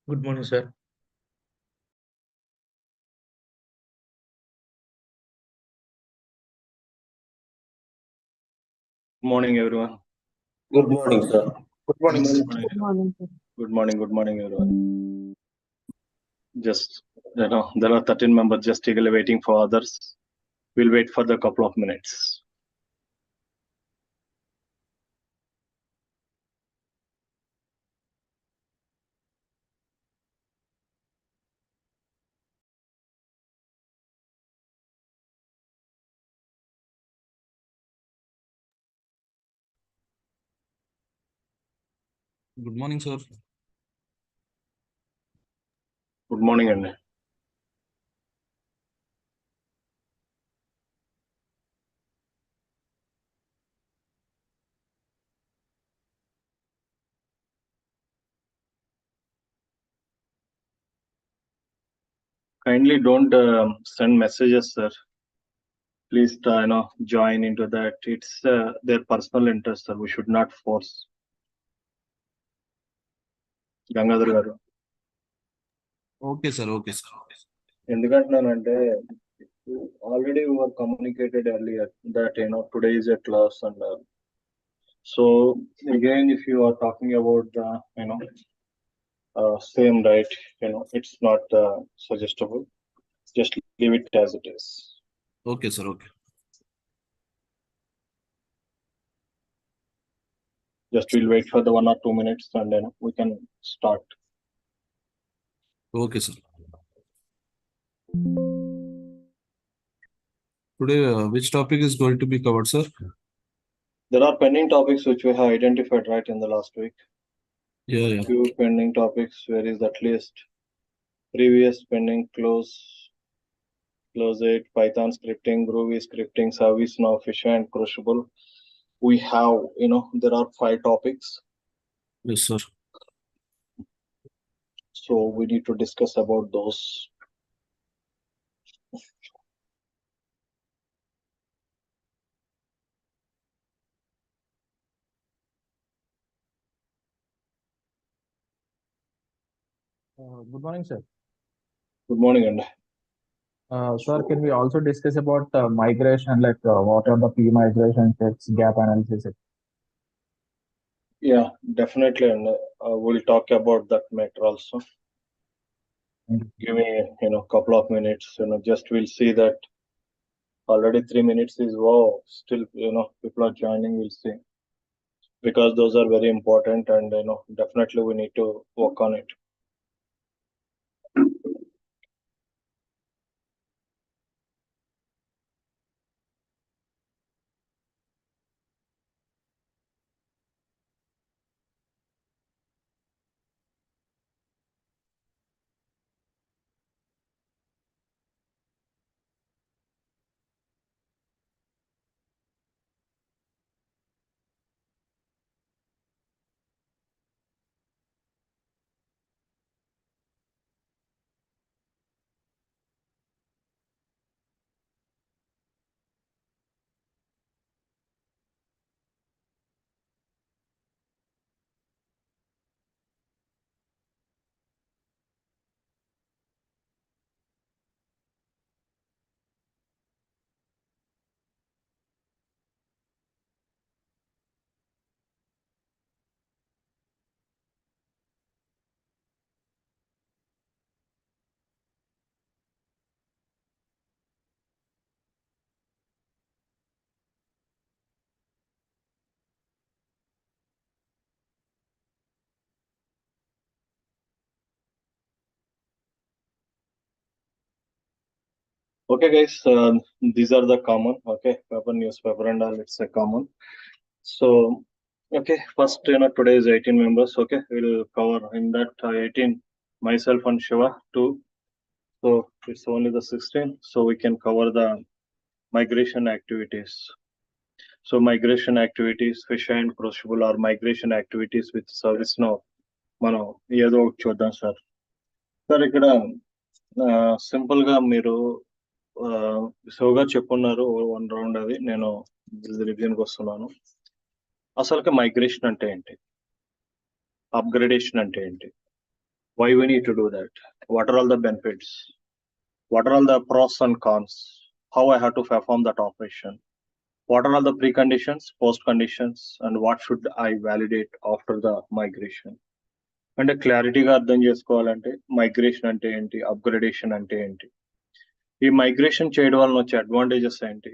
Good morning, sir. Morning, everyone. Good morning, sir. Good morning. Good morning, sir. Good morning, everyone. Just, there are 13 members just eagerly waiting for others. We'll wait for the couple of minutes. Good morning, sir. Good morning, Andy. Kindly don't send messages, sir. Please, join into that. It's their personal interest, sir. We should not force. Gangadhar garu. Okay, sir. Okay, sir. ఎందుకంటున్నానంటే already we were communicated earlier that today is a class and so again if you are talking about same right, it's not suggestible. Just leave it as it is. Okay, sir. Okay. Just we'll wait for the 1 or 2 minutes and then we can start. Okay, sir. Today, which topic is going to be covered, sir? There are pending topics which we have identified right in the last week. Yeah. Few pending topics where is at least previous pending close it, Python scripting, Groovy scripting, ServiceNow, Fisher and Crucible. We have, there are 5 topics. Yes, sir. So we need to discuss about those. Good morning, sir. Good morning, and Sir, can we also discuss about migration, like what are the P migration checks, gap analysis? yeah, definitely, and we'll talk about that matter also. Give me, couple of minutes. Just we'll see that already 3 minutes is wow. Still, people are joining. We'll see because those are very important, and definitely we need to work on it. Okay, guys, these are the common. Okay, paper, newspaper, and all. It's a common. So, okay, first, today is 18 members. Okay, we'll cover in that 18 myself and Shiva too. So it's only the 16. So we can cover the migration activities. So migration activities, Fisher and Crucible are migration activities with ServiceNow. మనం ఏదో ఒకటి చూద్దాం sir. Sir ఇక్కడ simple గా మీరు శివగా చెప్పున్నారు 1 round అది నేను రివిజన్కి వస్తున్నాను. అసలుకి మైగ్రేషన్ అంటే ఏంటి, అప్గ్రేడేషన్ అంటే ఏంటి, Why we need to do that? What are all the benefits? What are all the pros and cons? How I have to perform that operation? What are all the preconditions, post conditions, and what should I validate after the migration? అంటే క్లారిటీగా అర్థం చేసుకోవాలంటే migration అంటే ఏంటి, upgradation అంటే ఏంటి, ఈ migration చేయడం వలన వచ్చే అడ్వాంటేజెస్ ఏంటి,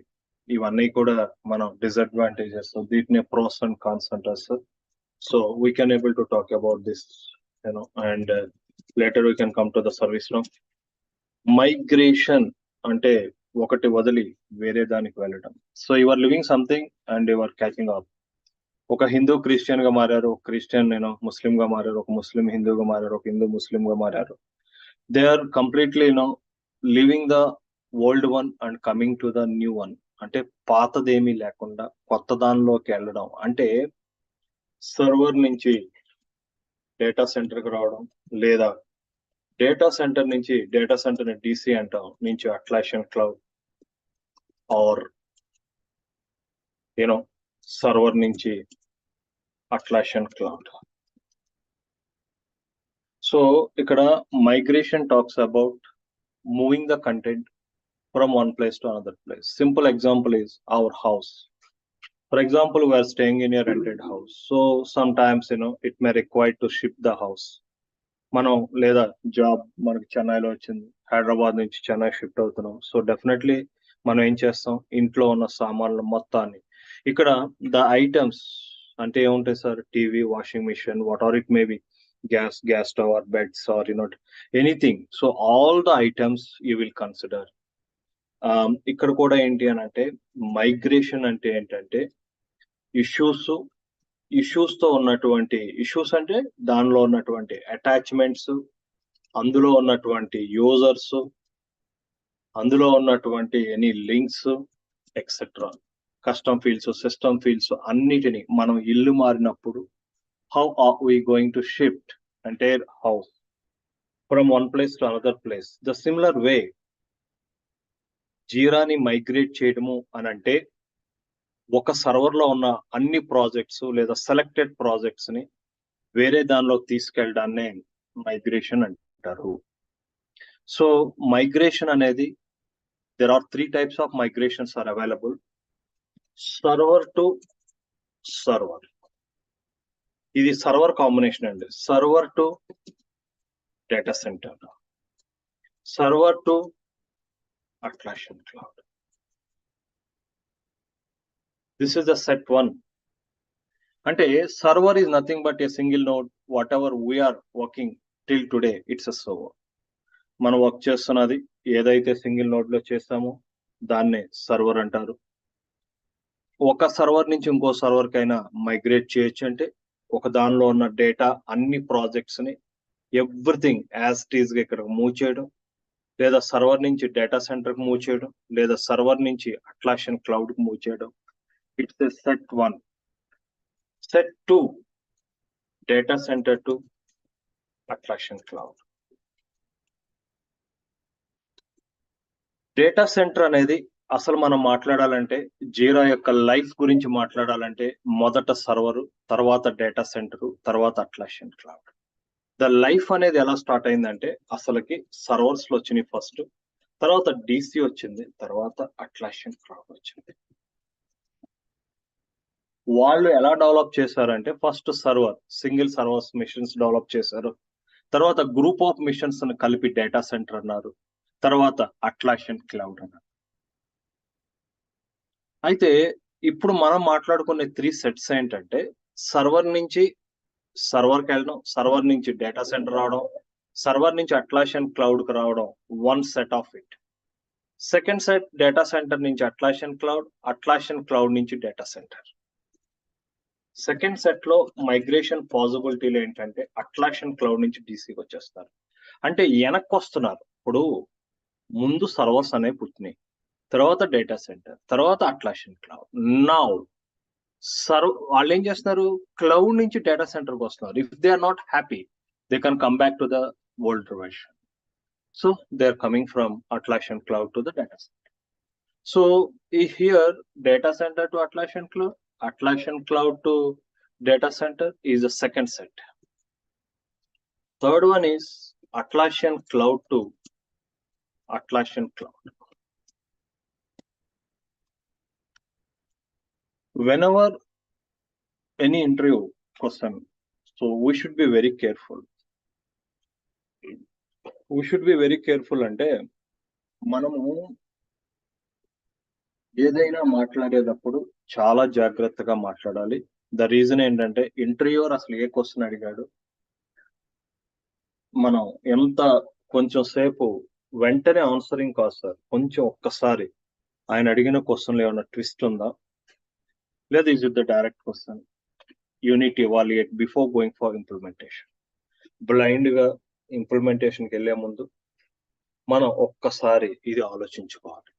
ఇవన్నీ కూడా మనం డిసడ్వాంటేజెస్, వీటిని ప్రోస్ అండ్ కాన్స్ అంటారు sir. So we can able to talk about this and later we can come to the service no. Migration అంటే ఒకటి వదిలి వేరే దానికి వెళ్ళడం. So you are living something and you are catching up. ఒక Hindu Christian గా మారారు, ఒక క్రిస్టియన్ ముస్లిం గా మారారు, ఒక ముస్లిం హిందూగా మారారు, ఒక హిందూ ముస్లిం గా మారారు. They are completely living the old one and coming to the new one. అంటే పాతదేమీ లేకుండా కొత్త దానిలోకి వెళ్ళడం. అంటే సర్వర్ నుంచి డేటా సెంటర్ కి రావడం, లేదా డేటా సెంటర్ నుంచి డేటా సెంటర్ ని DC అంటాం, నుంచి అట్లాసియన్ క్లౌడ్ ఆర్ సర్వర్ నుంచి అట్లాసియన్ క్లౌడ్. సో ఇక్కడ migration talks about moving the content from one place to another place. Simple example is our house. For example, we are staying in a rented house. So sometimes it may require to shift the house. మనం లేదా job మనకి చెన్నైలో వచ్చింది, హైదరాబాద్ నుంచి Chennai shift అవుతున్నాం. So definitely మనం ఏం చేస్తాం, ఇంట్లో ఉన్న సామాన్లు మొత్తాన్ని ఇక్కడ ద ఐటమ్స్ అంటే ఏముంటాయి sir, TV, washing machine, what are it may be, gas stove or beds or anything. So all the items you will consider. ఇక్కడ కూడా ఏంటి అని అంటే మైగ్రేషన్ అంటే ఏంటంటే ఇష్యూస్ తో ఉన్నటువంటి ఇష్యూస్ అంటే దానిలో ఉన్నటువంటి అటాచ్మెంట్స్, అందులో ఉన్నటువంటి యూజర్స్, అందులో ఉన్నటువంటి any links etcetera, custom fields, system fields అన్నిటిని మనం ఇల్లు మారినప్పుడు how are we going to shift entire house from one place to another place. The similar way జీరాని మైగ్రేట్ చేయడము అని అంటే ఒక సర్వర్ లో ఉన్న అన్ని ప్రాజెక్ట్స్ లేదా సెలెక్టెడ్ ప్రాజెక్ట్స్ ని వేరే దానిలో తీసుకెళ్ళడాన్నే మైగ్రేషన్ అంటారు. సో మైగ్రేషన్ అనేది there are 3 types of migrations are available. Server to server. ఇది సర్వర్ కాంబినేషన్ అండి. Server to data center, server to Atlassian cloud. This is the set 1. అంటే server is nothing but a single node. Whatever we are working till today it's a server. మనం work చేస్తున్నది ఏదైతే single node లో చేస్తామో దాన్నే server అంటారు. ఒక server నుంచి ఇంకో సర్వర్ కైనా మైగ్రేట్ చేయొచ్చు. అంటే ఒక దానిలో ఉన్న డేటా అన్ని ప్రాజెక్ట్స్ ని ఎవ్రీథింగ్ యాజ్ ఇట్ ఈజ్ గా ఇక్కడ మూవ్ చేయడం, లేదా సర్వర్ నుంచి డేటా సెంటర్ కి మూవ్ చేయడం, లేదా సర్వర్ నుంచి అట్లాసియన్ క్లౌడ్ కి మూవ్ చేయడం. It's a set 1. Set 2 data centre to Atlassian cloud. Data centre అనేది అసలు మనం మాట్లాడాలంటే జీరా యొక్క లైఫ్ గురించి మాట్లాడాలంటే మొదట సర్వరు, తర్వాత డేటా సెంటర్, తర్వాత అట్లాసియన్ క్లౌడ్. ద లైఫ్ అనేది ఎలా స్టార్ట్ అయిందంటే అసలుకి సర్వర్స్ లో వచ్చినాయి ఫస్ట్, తర్వాత DC వచ్చింది, తర్వాత అట్లాసియన్ క్లౌడ్ వచ్చింది. వాళ్ళు ఎలా డెవలప్ చేశారంటే first server, single servers machines develop చేశారు, తర్వాత గ్రూప్ ఆఫ్ మిషన్స్ కలిపి డేటా సెంటర్ అన్నారు, తర్వాత అట్లాసియన్ క్లౌడ్ అన్నారు. అయితే ఇప్పుడు మనం మాట్లాడుకునే 3 సెట్స్ ఏంటంటే సర్వర్ నుంచి సర్వర్కి వెళ్ళడం, సర్వర్ నుంచి డేటా సెంటర్ రావడం, సర్వర్ నుంచి అట్లాసియన్ క్లౌడ్ కి రావడం, 1 set of it. Second set data center నుంచి అట్లాసియన్ క్లౌడ్, అట్లాసియన్ క్లౌడ్ నుంచి డేటా సెంటర్. సెకండ్ సెట్ లో మైగ్రేషన్ పాసిబిలిటీలు ఏంటంటే అట్లాసియన్ క్లౌడ్ నుంచి DCకి వచ్చేస్తారు. అంటే వెనక్కి వస్తున్నారు. ఇప్పుడు ముందు సర్వర్స్ అనేవి పుట్టినాయి, తర్వాత డేటా సెంటర్, తర్వాత అట్లాసియన్ క్లౌడ్. నౌ వాళ్ళు ఏం చేస్తున్నారు, క్లౌడ్ నుంచి డేటా సెంటర్కి వస్తున్నారు. If they are not happy they can come back to the old version. So they are coming from Atlassian cloud to the data center. So here data centre to Atlassian cloud, Atlassian cloud to data center is a second set. Third one is Atlassian Cloud to Atlassian Cloud. Whenever any interview question, so we should be very careful. అంటే మనము ఏదైనా మాట్లాడేటప్పుడు చాలా జాగ్రత్తగా మాట్లాడాలి. The reason ఏంటంటే interviewer అసలు ఏ question అడిగాడు, మనం ఎంత కొంచెం సేపు వెంటనే ఆన్సరింగ్ కాదు సార్, కొంచెం ఒక్కసారి ఆయన అడిగిన క్వశ్చన్లో ఏమైనా ట్విస్ట్ ఉందా, లేదా is it the direct question, unit evaluate before going for implementation. Blind గా ఇంప్లిమెంటేషన్కి వెళ్లే ముందు మనం ఒక్కసారి ఇది ఆలోచించుకోవాలి.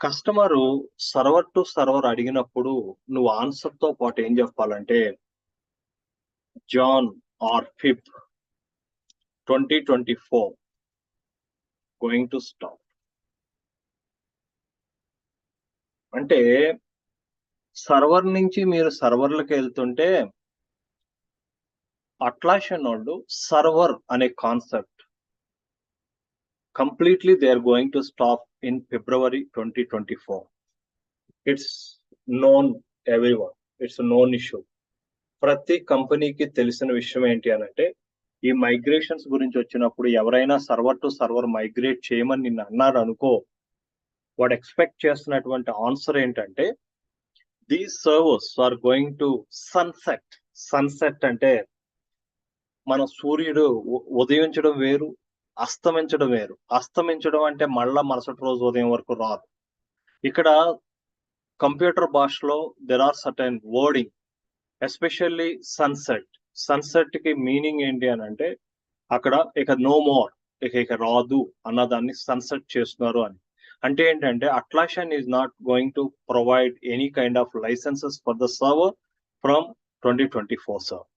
కస్టమరు సర్వర్ టు సర్వర్ అడిగినప్పుడు నువ్వు ఆన్సర్ తో పాటు ఏం చెప్పాలంటే Jan or Feb 2024 going to stop. అంటే సర్వర్ నుంచి మీరు సర్వర్లకు వెళ్తుంటే అట్లాసియన్ వాళ్ళు సర్వర్ అనే concept completely they are going to stop in February 2024. It's known everyone. It's a known issue. ప్రతి కంపెనీకి తెలిసిన విషయం ఏంటి అనంటే ఈ మైగ్రేషన్స్ గురించి వచ్చినప్పుడు ఎవరైనా సర్వర్ టు సర్వర్ మైగ్రేట్ చేయమని నిన్ను అన్నాడు అనుకో, వాడు ఎక్స్పెక్ట్ చేస్తున్నటువంటి ఆన్సర్ ఏంటంటే these servers are going to sunset. Sunset అంటే మన సూర్యుడు ఉదయించడం వేరు, అస్తమించడం వేరు. అస్తమించడం అంటే మళ్ళా మరుసటి రోజు ఉదయం వరకు రాదు. ఇక్కడ కంప్యూటర్ భాషలో there are certain wording, especially sunset. Sunset కి మీనింగ్ ఏంటి అని అంటే అక్కడ ఇక నో మోర్, ఇక రాదు అన్నదాన్ని సన్సెట్ చేస్తున్నారు అని. అంటే ఏంటంటే అట్లాసియన్ is not going to provide any kind of licences for the server from 2024 sir.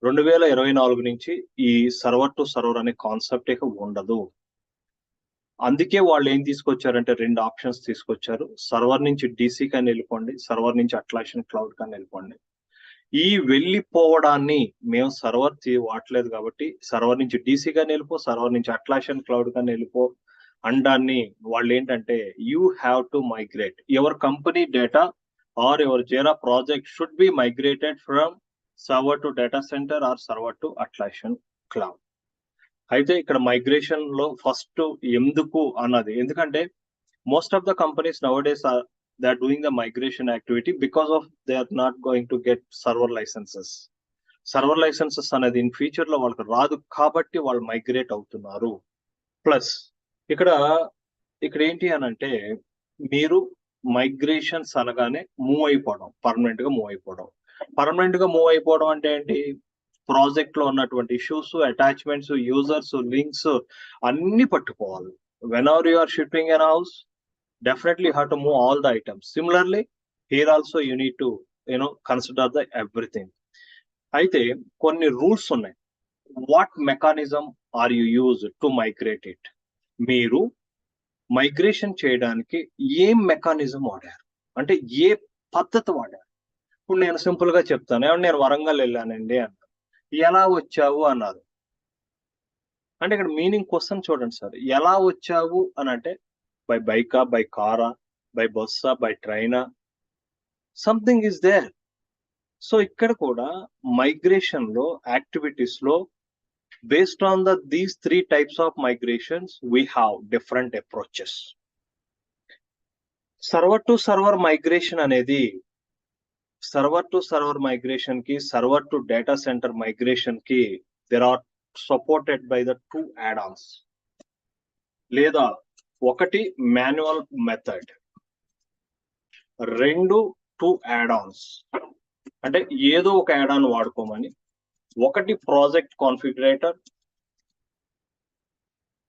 2024 నుంచి ఈ సర్వర్ టు సర్వర్ అనే కాన్సెప్ట్ ఇక ఉండదు. అందుకే వాళ్ళు ఏం తీసుకొచ్చారంటే 2 ఆప్షన్స్ తీసుకొచ్చారు. సర్వర్ నుంచి డీసీ కానీ వెళ్ళిపోండి, సర్వర్ నుంచి అట్లాసియన్ క్లౌడ్ కానీ వెళ్ళిపోండి. ఈ వెళ్ళిపోవడాన్ని మేము సర్వర్ వాడలేదు కాబట్టి సర్వర్ నుంచి డీసీ కానీ వెళ్ళిపో, సర్వర్ నుంచి అట్లాసియన్ క్లౌడ్ కానీ వెళ్ళిపో అండాన్ని వాళ్ళు ఏంటంటే you have to migrate your company data or your Jira project should be migrated from server to data center or server to Atlassian cloud. అయితే ఇక్కడ మైగ్రేషన్ లో ఫస్ట్ ఎందుకు అన్నది, ఎందుకంటే most of the companies nowadays are they are doing the migration activity because of they are not going to get server licenses. Server licenses అనేది in future లో వాళ్ళకి రాదు కాబట్టి వాళ్ళు మైగ్రేట్ అవుతున్నారు. ప్లస్ ఇక్కడ ఏంటి అని అంటే మీరు మైగ్రేషన్స్ అనగానే మూవ్ అయిపోవడం, పర్మనెంట్ గా మూవ్ అయిపోవడం. పర్మనెంట్ గా మూవ్ అయిపోవడం అంటే ఏంటి, ప్రాజెక్ట్ లో ఉన్నటువంటి ఇష్యూస్, అటాచ్మెంట్స్, యూజర్స్, లింక్స్ అన్ని పట్టుకోవాలి. When are you are shipping in house, definitely have to move all the items. Similarly here also you need to consider the everything. అయితే కొన్ని రూల్స్ ఉన్నాయి. What mechanism are you use to migrate it? మీరు migration చేయడానికి ఏం mechanism వాడారు, అంటే ఏ పద్ధతి వాడారు? ఇప్పుడు నేను సింపుల్ గా చెప్తాను. నేను వరంగల్ వెళ్ళానండి అన్నారు, ఎలా వచ్చావు అన్నారు. అంటే ఇక్కడ మీనింగ్ క్వశ్చన్ చూడండి సార్. ఎలా వచ్చావు అని అంటే బై బైకా, బై కారా, బై బస్సా, బై ట్రైనా, సంథింగ్ ఈస్ దేర్. సో ఇక్కడ కూడా మైగ్రేషన్ లో యాక్టివిటీస్ లో based on these 3 types of migrations we have different approaches. Server to server migration అనేది సర్వర్ టు సర్వర్ మైగ్రేషన్ కి, server to data centre migration కి there are supported by the 2 add-ons. లేదా ఒకటి manual method, 2 2 add-ons. అంటే ఏదో ఒక add on వాడుకోమని. ఒకటి project configurator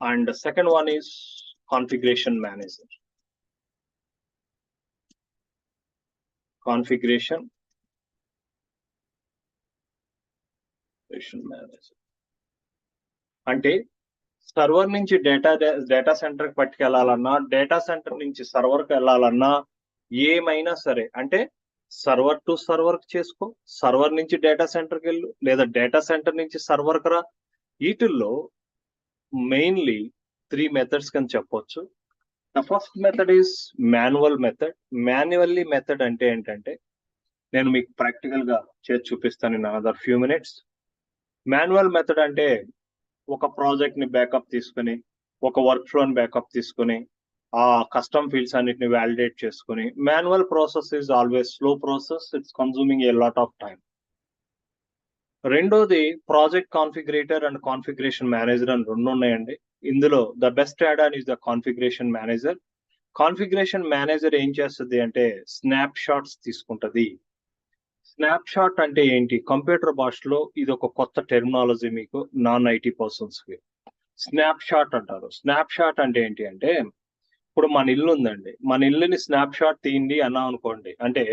and second one is configuration manager. Configuration manager అంటే సర్వర్ నుంచి డేటా సెంటర్ పట్టుకెళ్లాలన్నా, డేటా సెంటర్ నుంచి సర్వర్ కి వెళ్ళాలన్నా, ఏమైనా సరే అంటే సర్వర్ టు సర్వర్ చేసుకో, సర్వర్ నుంచి డేటా సెంటర్కి వెళ్ళు, లేదా డేటా సెంటర్ నుంచి సర్వర్కి రా. వీటిల్లో మెయిన్లీ 3 మెథడ్స్ కని చెప్పొచ్చు. The first method is manual method. Manually method అంటే ఏంటంటే, నేను మీకు ప్రాక్టికల్ గా చేసి చూపిస్తాను in another few minutes. Manual method అంటే ఒక ప్రాజెక్ట్ ని బ్యాకప్ తీసుకుని, ఒక వర్క్ ఫ్లోని బ్యాకప్ తీసుకుని, ఆ కస్టమ్ ఫీల్డ్స్ అన్నిటిని వ్యాలిడేట్ చేసుకుని. Manual process is always slow process, it's consuming a lot of time. రెండోది project configurator and configuration manager అని 2 ఉన్నాయండి. ఇందులో the best add on is the configuration manager. Configuration manager ఏం చేస్తుంది అంటే స్నాప్ షాట్స్ తీసుకుంటది. స్నాప్ షాట్ అంటే ఏంటి? కంప్యూటర్ భాషలో ఇది ఒక కొత్త టెర్మినాలజీ మీకు నాన్ ఐటీ పర్సన్స్ కి. స్నాప్ షాట్ అంటారు. స్నాప్ షాట్ అంటే ఏంటి అంటే, ఇప్పుడు మన ఇల్లు ఉందండి, మన ఇల్లుని స్నాప్ షాట్ తీయండి అన్నాం అనుకోండి, అంటే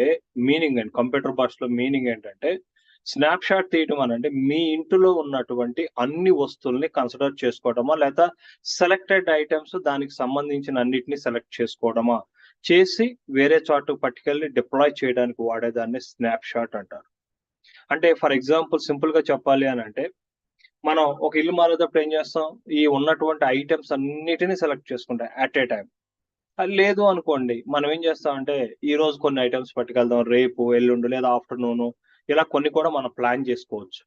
మీనింగ్ అండి, కంప్యూటర్ భాషలో మీనింగ్ ఏంటంటే, స్నాప్ షాట్ తీయటం అని అంటే మీ ఇంటిలో ఉన్నటువంటి అన్ని వస్తువుల్ని కన్సిడర్ చేసుకోవడమా, లేదా సెలెక్టెడ్ ఐటమ్స్ దానికి సంబంధించిన అన్నిటిని సెలెక్ట్ చేసుకోవడమా చేసి వేరే చోటు పట్టుకెళ్ళి డిప్లాయ్ చేయడానికి వాడేదాన్ని స్నాప్ షాట్ అంటారు. అంటే ఫర్ ఎగ్జాంపుల్ సింపుల్ గా చెప్పాలి అని అంటే, మనం ఒక ఇల్లు మారేటప్పుడు ఏం చేస్తాం, ఈ ఉన్నటువంటి ఐటమ్స్ అన్నిటిని సెలెక్ట్ చేసుకుంటాం అట్ ఏ టైం. లేదు అనుకోండి, మనం ఏం చేస్తామంటే ఈ రోజు కొన్ని ఐటమ్స్ పట్టుకెళ్దాం, రేపు ఎల్లుండి లేదా ఆఫ్టర్నూన్, ఇలా కొన్ని కూడా మనం ప్లాన్ చేసుకోవచ్చు.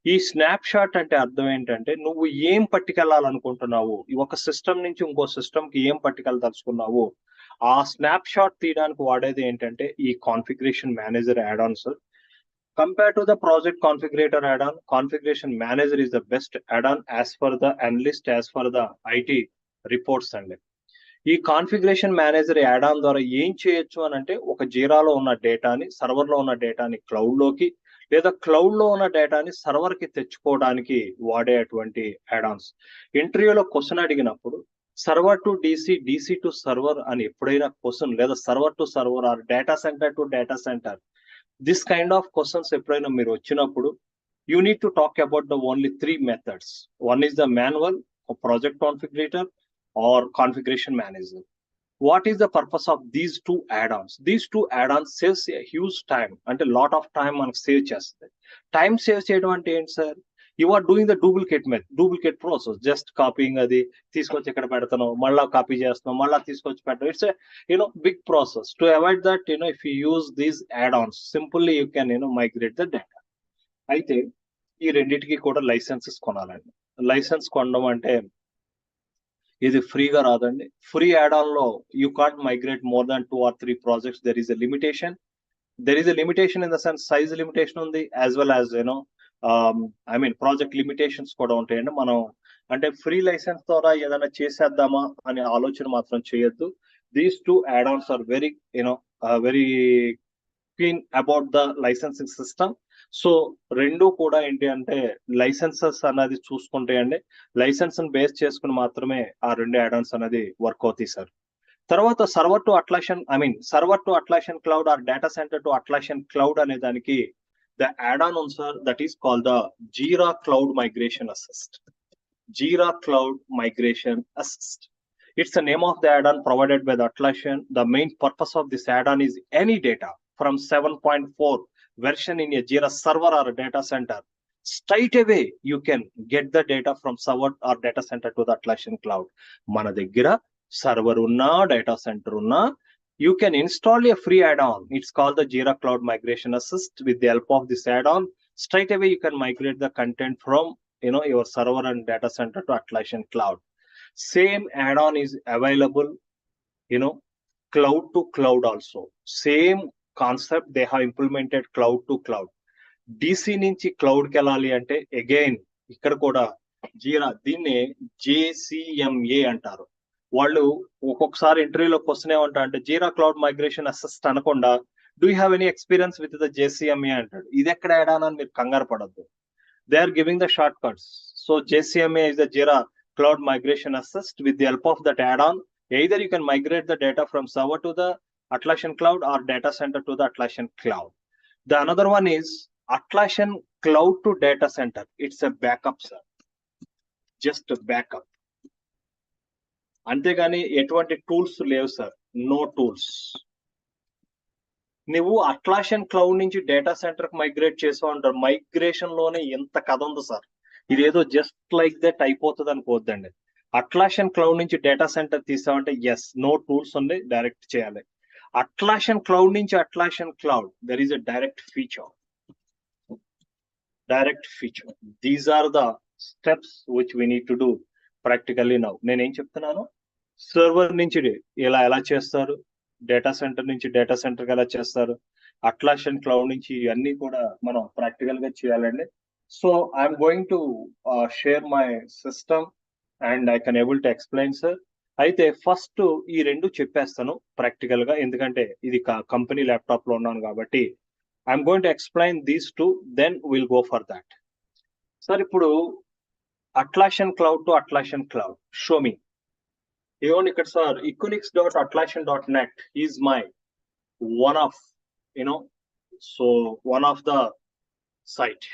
ఈ స్నాప్ షాట్ అంటే అర్థం ఏంటంటే, నువ్వు ఏం పట్టుకెళ్ళాలనుకుంటున్నావు, ఒక సిస్టమ్ నుంచి ఇంకో సిస్టమ్ కి ఏం పట్టుకెళ్ళదలుచుకున్నావు, ఆ స్నాప్ షాట్ తీయడానికి వాడేది ఏంటంటే ఈ configuration manager add on sir. Compared to the project configurator add-on, configuration manager is the best add-on as per the analyst, as per the IT reports అండి. ఈ కాన్ఫిగరేషన్ మేనేజర్ యాడ్ ఆన్ ద్వారా ఏం చేయొచ్చు అని అంటే, ఒక జీరాలో ఉన్న డేటాని, సర్వర్ లో ఉన్న డేటాని క్లౌడ్ లోకి, లేదా క్లౌడ్ లో ఉన్న డేటాని సర్వర్ కి తెచ్చుకోవడానికి వాడేటువంటి యాడ్ ఆన్స్. ఇంటర్వ్యూలో క్వశ్చన్ అడిగినప్పుడు server to DC, DC to server అని ఎప్పుడైనా క్వశ్చన్, లేదా server to server or data centre to data centre, this kind of questions ఎప్పుడైనా మీరు వచ్చినప్పుడు, you need to talk about the only 3 methods. One is the manual, or project configurator, or configuration manager. What is the purpose of these 2 add-ons? These 2 add-ons saves a huge time, and a lot of time మనకు save చేస్తుంది. Time save చేయడం అంటే ఏంటి sir? You are doing the duplicate process, just copying అది తీసుకొచ్చి ఇక్కడ పెడతాను, మళ్ళా కాపీ చేస్తున్నాం, మళ్ళా తీసుకొచ్చి పెట్టడం. It's a big process. To avoid that, if you use these add-ons, simply you can migrate the data. అయితే ఈ రెండింటికి కూడా లైసెన్సెస్ కొనాలండి. లైసెన్స్ కొనడం అంటే ఇది ఫ్రీగా రాదండి. ఫ్రీ యాడ్ ఆన్ లో you can't migrate more than 2 or 3 projects. There is a limitation. In the sense size limitation ఉంది, as well as project limitations కూడా ఉంటాయండి. మనం అంటే ఫ్రీ లైసెన్స్ ద్వారా ఏదైనా చేసేద్దామా అనే ఆలోచన మాత్రం చేయొద్దు. These 2 add ons are very very clean about the licensing system. So రెండు కూడా ఏంటి అంటే లైసెన్సెస్ అనేది చూసుకుంటే అండి, లైసెన్స్ బేస్ చేసుకుని మాత్రమే ఆ 2 యాడ్ ఆన్స్ అనేది వర్క్ అవుతాయి సార్. తర్వాత server to Atlassian cloud or data centre to Atlassian cloud అనే దానికి ద యాడ్ ఆన్ ఉంది sir, that is called the Jira cloud migration assist. Jira cloud migration assist. It's the name of the add-on provided by the Atlassian. The main purpose of this add-on is any data from 7.4 version in a Jira server or a data center. Straight away, you can get the data from server or data center to the Atlassian cloud. Mana daggara server unna, data center unna, you can install a free add-on. It's called the Jira Cloud Migration Assist. With the help of this add-on, straight away you can migrate the content from your server and data center to Atlassian cloud. Same add-on is available, cloud to cloud also. Same concept, they have implemented cloud to cloud. DC నుంచి cloud కి వెళ్ళాలి అంటే again ఇక్కడ కూడా జీరా, దీన్ని JCMA అంటారు. వాళ్ళు ఒక్కొక్కసారి ఇంటర్వ్యూలో క్వశ్చన్ ఏమంటారు అంటే, జీరా క్లౌడ్ మైగ్రేషన్ అసిస్ట్ అనకుండా do you have any experience with the JCMA అంటాడు. ఇది ఎక్కడ యాడ్ ఆన్ అని మీరు కంగారు పడద్దు. They are giving the shortcuts. So JCMA is the Jira Cloud Migration Assist. With the help of that add-on, either you can migrate the data from server to the Atlassian cloud or data center to the Atlassian cloud. The another one is Atlassian cloud to data center. It's a backup, sir. Just a backup. అంతేగాని ఎటువంటి tools లేవు sir. No tools. నువ్వు Atlassian cloud నుంచి data centre కి migrate చేసావు అంటారు. Migration లోనే ఎంత కథ ఉంది సార్. ఇదేదో జస్ట్ లైక్ దట్ అయిపోతుంది అనుకోవద్దండి. అట్లాషన్ క్లౌడ్ నుంచి డేటా సెంటర్ తీసామంటే ఎస్, నో టూల్స్ ఉంది, డైరెక్ట్ చేయాలి. అట్లాషన్ క్లౌడ్ నుంచి Atlassian cloud, there is a direct feature. These are the steps which we need to do practically now. నేనేం చెప్తున్నాను, server నుంచి ఎలా చేస్తారు, డేటా సెంటర్ నుంచి డేటా సెంటర్ ఎలా చేస్తారు, అట్లాషన్ క్లౌడ్ నుంచి ఇవన్నీ కూడా మనం ప్రాక్టికల్ గా చేయాలండి. So I'm going to share my system and I can able to explain sir. అయితే ఫస్ట్ ఈ రెండు చెప్పేస్తాను ప్రాక్టికల్ గా, ఎందుకంటే ఇది కంపెనీ ల్యాప్టాప్ లో ఉన్నాను కాబట్టి. I'm going to explain these two, then will go for that. Sir ఇప్పుడు Atlassian cloud to Atlassian cloud, show me. ఇవ్వండి ఇక్కడ sir, equinix.atlassian.net is my one of the site.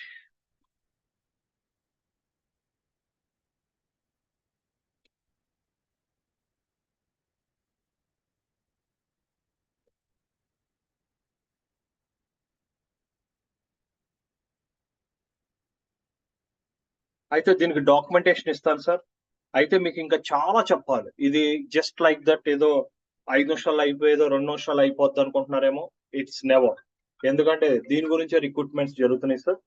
అయితే దీనికి డాక్యుమెంటేషన్ ఇస్తాను సార్. అయితే మీకు ఇంకా చాలా చెప్పాలి. ఇది జస్ట్ లైక్ దట్ ఏదో 5 నిమిషాలు అయిపోయేదో 2 నిమిషాలు అయిపోద్ది అనుకుంటున్నారేమో. It's never. ఎందుకంటే దీని గురించే రిక్రూట్మెంట్స్ జరుగుతున్నాయి సార్.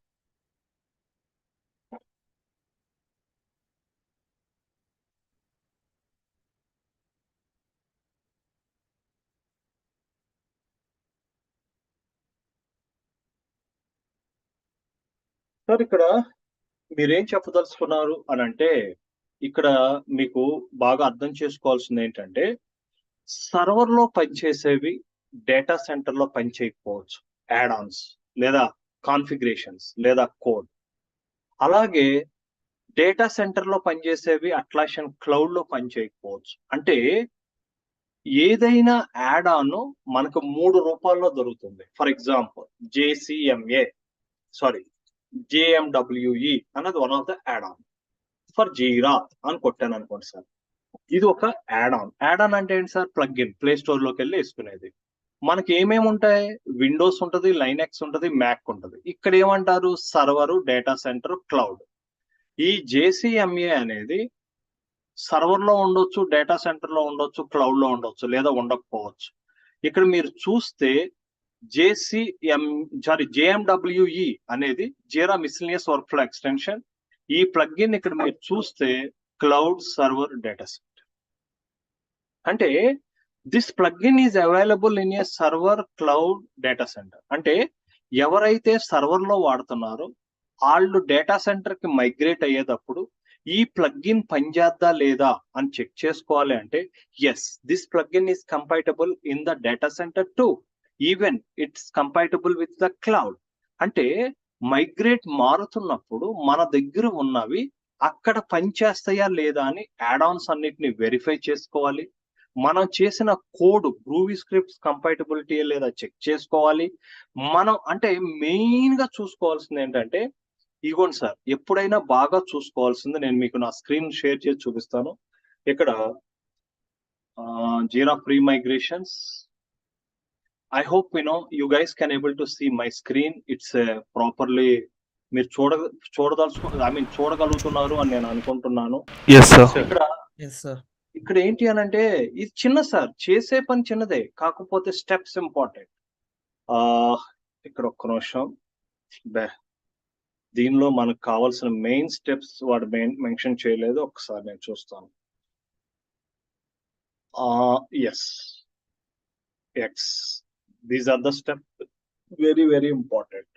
సార్ ఇక్కడ మీరేం చెప్పదలుచుకున్నారు అని అంటే, ఇక్కడ మీకు బాగా అర్థం చేసుకోవాల్సింది ఏంటంటే, సర్వర్ లో పనిచేసేవి డేటా సెంటర్ లో పనిచేయకపోవచ్చు, యాడ్ ఆన్స్ లేదా కాన్ఫిగరేషన్స్ లేదా కోడ్. అలాగే డేటా సెంటర్ లో పనిచేసేవి అట్లాషన్ క్లౌడ్ లో పనిచేయకపోవచ్చు. అంటే ఏదైనా యాడ్ ఆన్ మనకు 3 రూపాల్లో దొరుకుతుంది. ఫర్ ఎగ్జాంపుల్ JMWE అన్నది one of the add on. For Jira అని కొట్టాను అనుకోండి సార్, ఇది ఒక యాడ్ ఆన్. యాడ్ ఆన్ అంటే ఏంటి sir, plug in, play store లోకి వెళ్ళి వేసుకునేది. మనకి ఏమేమి ఉంటాయి, విండోస్ ఉంటది, లైనెక్స్ ఉంటది, మ్యాక్ ఉంటది. ఇక్కడ ఏమంటారు, సర్వరు, డేటా సెంటర్, క్లౌడ్. ఈ JCMA అనేది సర్వర్ లో ఉండొచ్చు, డేటా సెంటర్ లో ఉండొచ్చు, క్లౌడ్ లో ఉండొచ్చు, లేదా ఉండకపోవచ్చు. ఇక్కడ మీరు చూస్తే JMWE అనేది జీరా మిస్లినియస్ వర్క్ ఫ్లో ఎక్స్టెన్షన్. ఈ ప్లగ్ఇన్ ఇక్కడ మీరు చూస్తే క్లౌడ్ సర్వర్ డేటా సెంటర్. అంటే this plugin is available in a server cloud data centre. అంటే ఎవరైతే సర్వర్ లో వాడుతున్నారో వాళ్ళు డేటా సెంటర్ కి మైగ్రేట్ అయ్యేటప్పుడు ఈ ప్లగ్ఇన్ పనిచేద్దా లేదా అని చెక్ చేసుకోవాలి. అంటే yes, this plugin is compatible in the data centre too, even it's compatible with the cloud. అంటే మైగ్రేట్ మారుతున్నప్పుడు మన దగ్గర ఉన్నవి అక్కడ పనిచేస్తాయా లేదా అని యాడ్ ఆన్స్ అన్నిటిని వెరిఫై చేసుకోవాలి. మనం చేసిన కోడ్ గ్రూవీ స్క్రిప్ట్స్ కంపాటబిలిటీ లేదా చెక్ చేసుకోవాలి. మనం అంటే మెయిన్ గా చూసుకోవాల్సింది ఏంటంటే, ఇగోండి సార్, ఎప్పుడైనా బాగా చూసుకోవాల్సింది, నేను మీకు నా స్క్రీన్ షేర్ చేసి చూపిస్తాను. ఇక్కడ Jira pre migrations. I hope you guys can able to see my screen. It's properly మీరు చూడగలుగుతున్నారు అని నేను అనుకుంటున్నాను. ఇక్కడ ఏంటి అని అంటే, ఇది చిన్న సార్, చేసే పని చిన్నదే, కాకపోతే స్టెప్స్ ఇంపార్టెంట్. ఇక్కడ ఒక్క నిమిషం, దీనిలో మనకు కావాల్సిన మెయిన్ స్టెప్స్ వాడు మెన్షన్ చేయలేదు, ఒకసారి నేను చూస్తాను. These are the steps, very very important.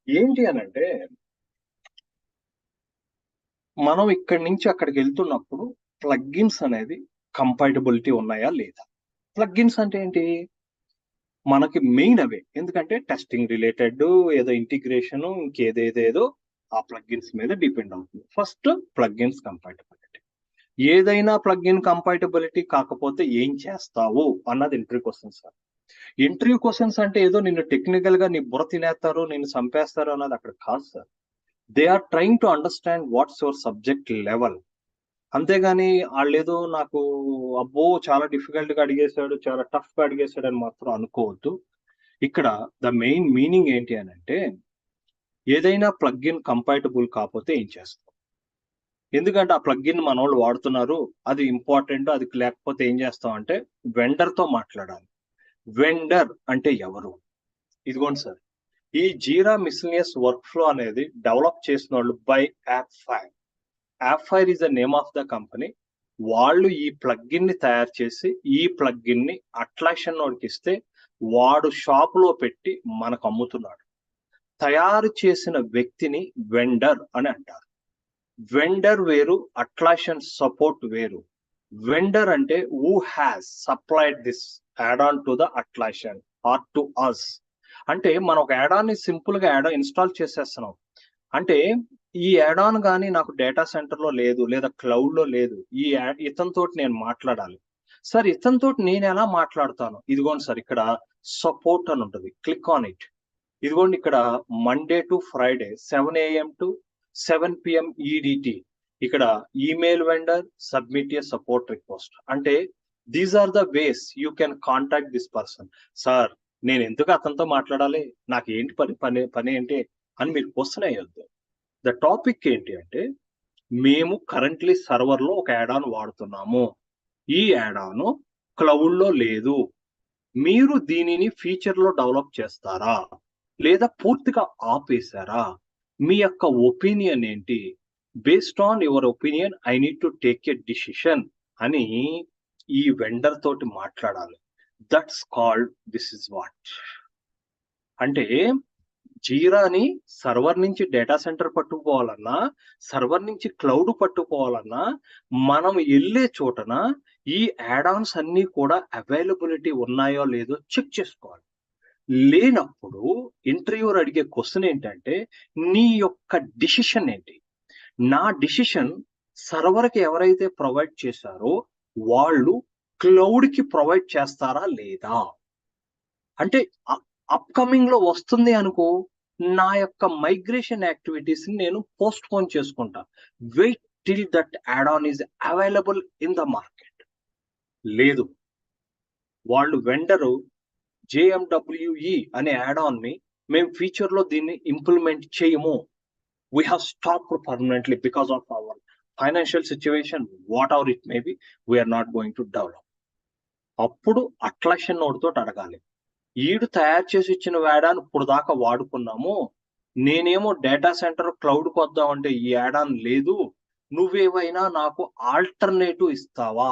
ఏంటి అని అంటే, మనం ఇక్కడి నుంచి అక్కడికి వెళ్తున్నప్పుడు ప్లగ్ఇన్స్ అనేది కంపాటబిలిటీ ఉన్నాయా లేదా. ప్లగ్ఇన్స్ అంటే ఏంటి, మనకి మెయిన్ అవే, ఎందుకంటే టెస్టింగ్ రిలేటెడ్ ఏదో ఇంటిగ్రేషన్ ఇంకేదేదో ఆ ప్లగ్ఇన్స్ మీద డిపెండ్ అవుతుంది. First plugins compatibility. ఏదైనా ప్లగ్ఇన్ కంపాటబిలిటీ కాకపోతే ఏం చేస్తావు అన్నది interview questions sir. Interview questions అంటే ఏదో నిన్ను టెక్నికల్ గా నీ బుర్ర తినేస్తారు, నిన్ను చంపేస్తారు అన్నది అక్కడ కాదు sir. They are trying to understand what's your subject level. అంతేగాని వాళ్ళు ఏదో నాకు అబ్బో చాలా డిఫికల్ట్ గా అడిగేశాడు, చాలా టఫ్ గా అడిగేశాడు అని మాత్రం అనుకోవద్దు. ఇక్కడ ద మెయిన్ మీనింగ్ ఏంటి అని అంటే, ఏదైనా ప్లగ్ఇన్ కంపాటబుల్ కాకపోతే ఏం చేస్తాం? ఎందుకంటే ఆ ప్లగ్ఇన్ మన వాళ్ళు వాడుతున్నారు, అది ఇంపార్టెంట్, అది లేకపోతే ఏం చేస్తాం అంటే వెండర్తో మాట్లాడాలి. వెండర్ అంటే ఎవరు? ఇదిగోండి సార్, ఈ జీరా మిస్లినియస్ వర్క్ ఫ్లో అనేది డెవలప్ చేసిన వాళ్ళు by Appfire. Appfire is the name of the company. వాళ్ళు ఈ ప్లగ్ఇన్ ని తయారు చేసి ఈ ప్లగ్ఇన్ ని అట్లాషన్ వాడికి ఇస్తే వాడు షాప్ లో పెట్టి మనకు అమ్ముతున్నాడు. తయారు చేసిన వ్యక్తిని వెండర్ అని అంటారు. వెండర్ వేరు, అట్లాషన్ సపోర్ట్ వేరు. వెండర్ అంటే who has supplied this add on to the Atlassian or to us. అంటే మనం ఒక యాడ్ ఆన్ ని సింపుల్ గా యాడ్ ఇన్స్టాల్ చేసేస్తున్నాం. అంటే ఈ యాడ్ ఆన్ కానీ నాకు డేటా సెంటర్ లో లేదు, లేదా క్లౌడ్ లో లేదు, ఈ ఇతనితో నేను మాట్లాడాలి. సార్ ఇతనితో నేను ఎలా మాట్లాడతాను? ఇదిగోండి సార్, ఇక్కడ సపోర్ట్ అని ఉంటుంది, క్లిక్ ఆన్ ఇట్. ఇదిగోండి ఇక్కడ Monday to Friday 7 AM to 7 PM EDT. ఇక్కడ email vendor submit a support request. అంటే these are the ways you can contact this person. Sir నేను ఎందుకు అతనితో మాట్లాడాలి, నాకు ఏంటి పని ఏంటి అని మీరు క్వశ్చన్ అయ్యొద్దు. ద టాపిక్ ఏంటి అంటే, మేము కరెంట్లీ సర్వర్ లో ఒక యాడ్ ఆన్ వాడుతున్నాము, ఈ యాడ్ ఆన్ క్లౌడ్ లో లేదు, మీరు దీనిని ఫీచర్ లో డెవలప్ చేస్తారా లేదా పూర్తిగా ఆపేశారా? మీ యొక్క ఒపీనియన్ ఏంటి? Based on your opinion I need to take a decision అని ఈ వెండర్ తోటి మాట్లాడాలి. That's called this is what. అంటే జీరాని సర్వర్ నుంచి డేటా సెంటర్ పట్టుకోవాలన్నా, సర్వర్ నుంచి క్లౌడ్ పట్టుకోవాలన్నా, మనం వెళ్ళే చోటన ఈ యాడ్ ఆన్స్ అన్ని కూడా అవైలబిలిటీ ఉన్నాయో లేదో చెక్ చేసుకోవాలి. లేనప్పుడు ఇంటర్వ్యూర్ అడిగే క్వశ్చన్ ఏంటంటే, నీ యొక్క డిసిషన్ ఏంటి? నా డిసిషన్ సర్వర్కి ఎవరైతే ప్రొవైడ్ చేశారో వాళ్ళు క్లౌడ్ కి ప్రొవైడ్ చేస్తారా లేదా? అంటే అప్కమింగ్ లో వస్తుంది అనుకో, నా యొక్క మైగ్రేషన్ యాక్టివిటీస్ ని నేను పోస్ట్ పోన్ చేసుకుంటా. Wait till that add on is available in the market. లేదు, వాళ్ళు వెండరు JMWE అనే యాడ్ ఆన్ ని మేము ఫీచర్ లో దీన్ని ఇంప్లిమెంట్ చేయము, we have stop permanently because of our financial situation, whatever it may be, we're not going to develop. అప్పుడు Atlassian node తోటి అడగాలి, ఈడు తయారు చేసి ఇచ్చిన యాడ్ ఆన్ ఇప్పుడు దాకా వాడుకున్నాము, నేనేమో డేటా సెంటర్ క్లౌడ్కి వద్దామంటే ఈ యాడ్ ఆన్ లేదు, నువ్వేవైనా నాకు ఆల్టర్నేటివ్ ఇస్తావా?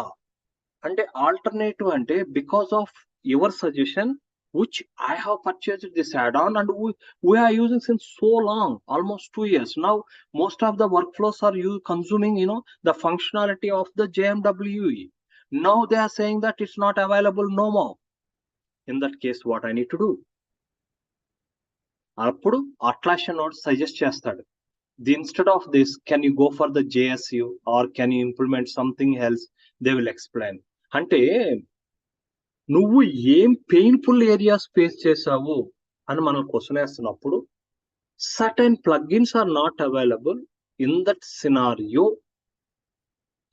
అంటే ఆల్టర్నేటివ్ అంటే because of your suggestion which I have purchased this add-on and we are using since so long, almost 2 years. Now, most of the workflows are consuming, the functionality of the JMWE. Now they are saying that it's not available no more. In that case, what I need to do? Appudu Atlassian node suggest chestadu. Instead of this, can you go for the JSU or can you implement something else? They will explain. Ante నువ్వు ఏం painful areas face చేసావు అని మనం question వేస్తున్నప్పుడు, certain plugins are not available. In that scenario,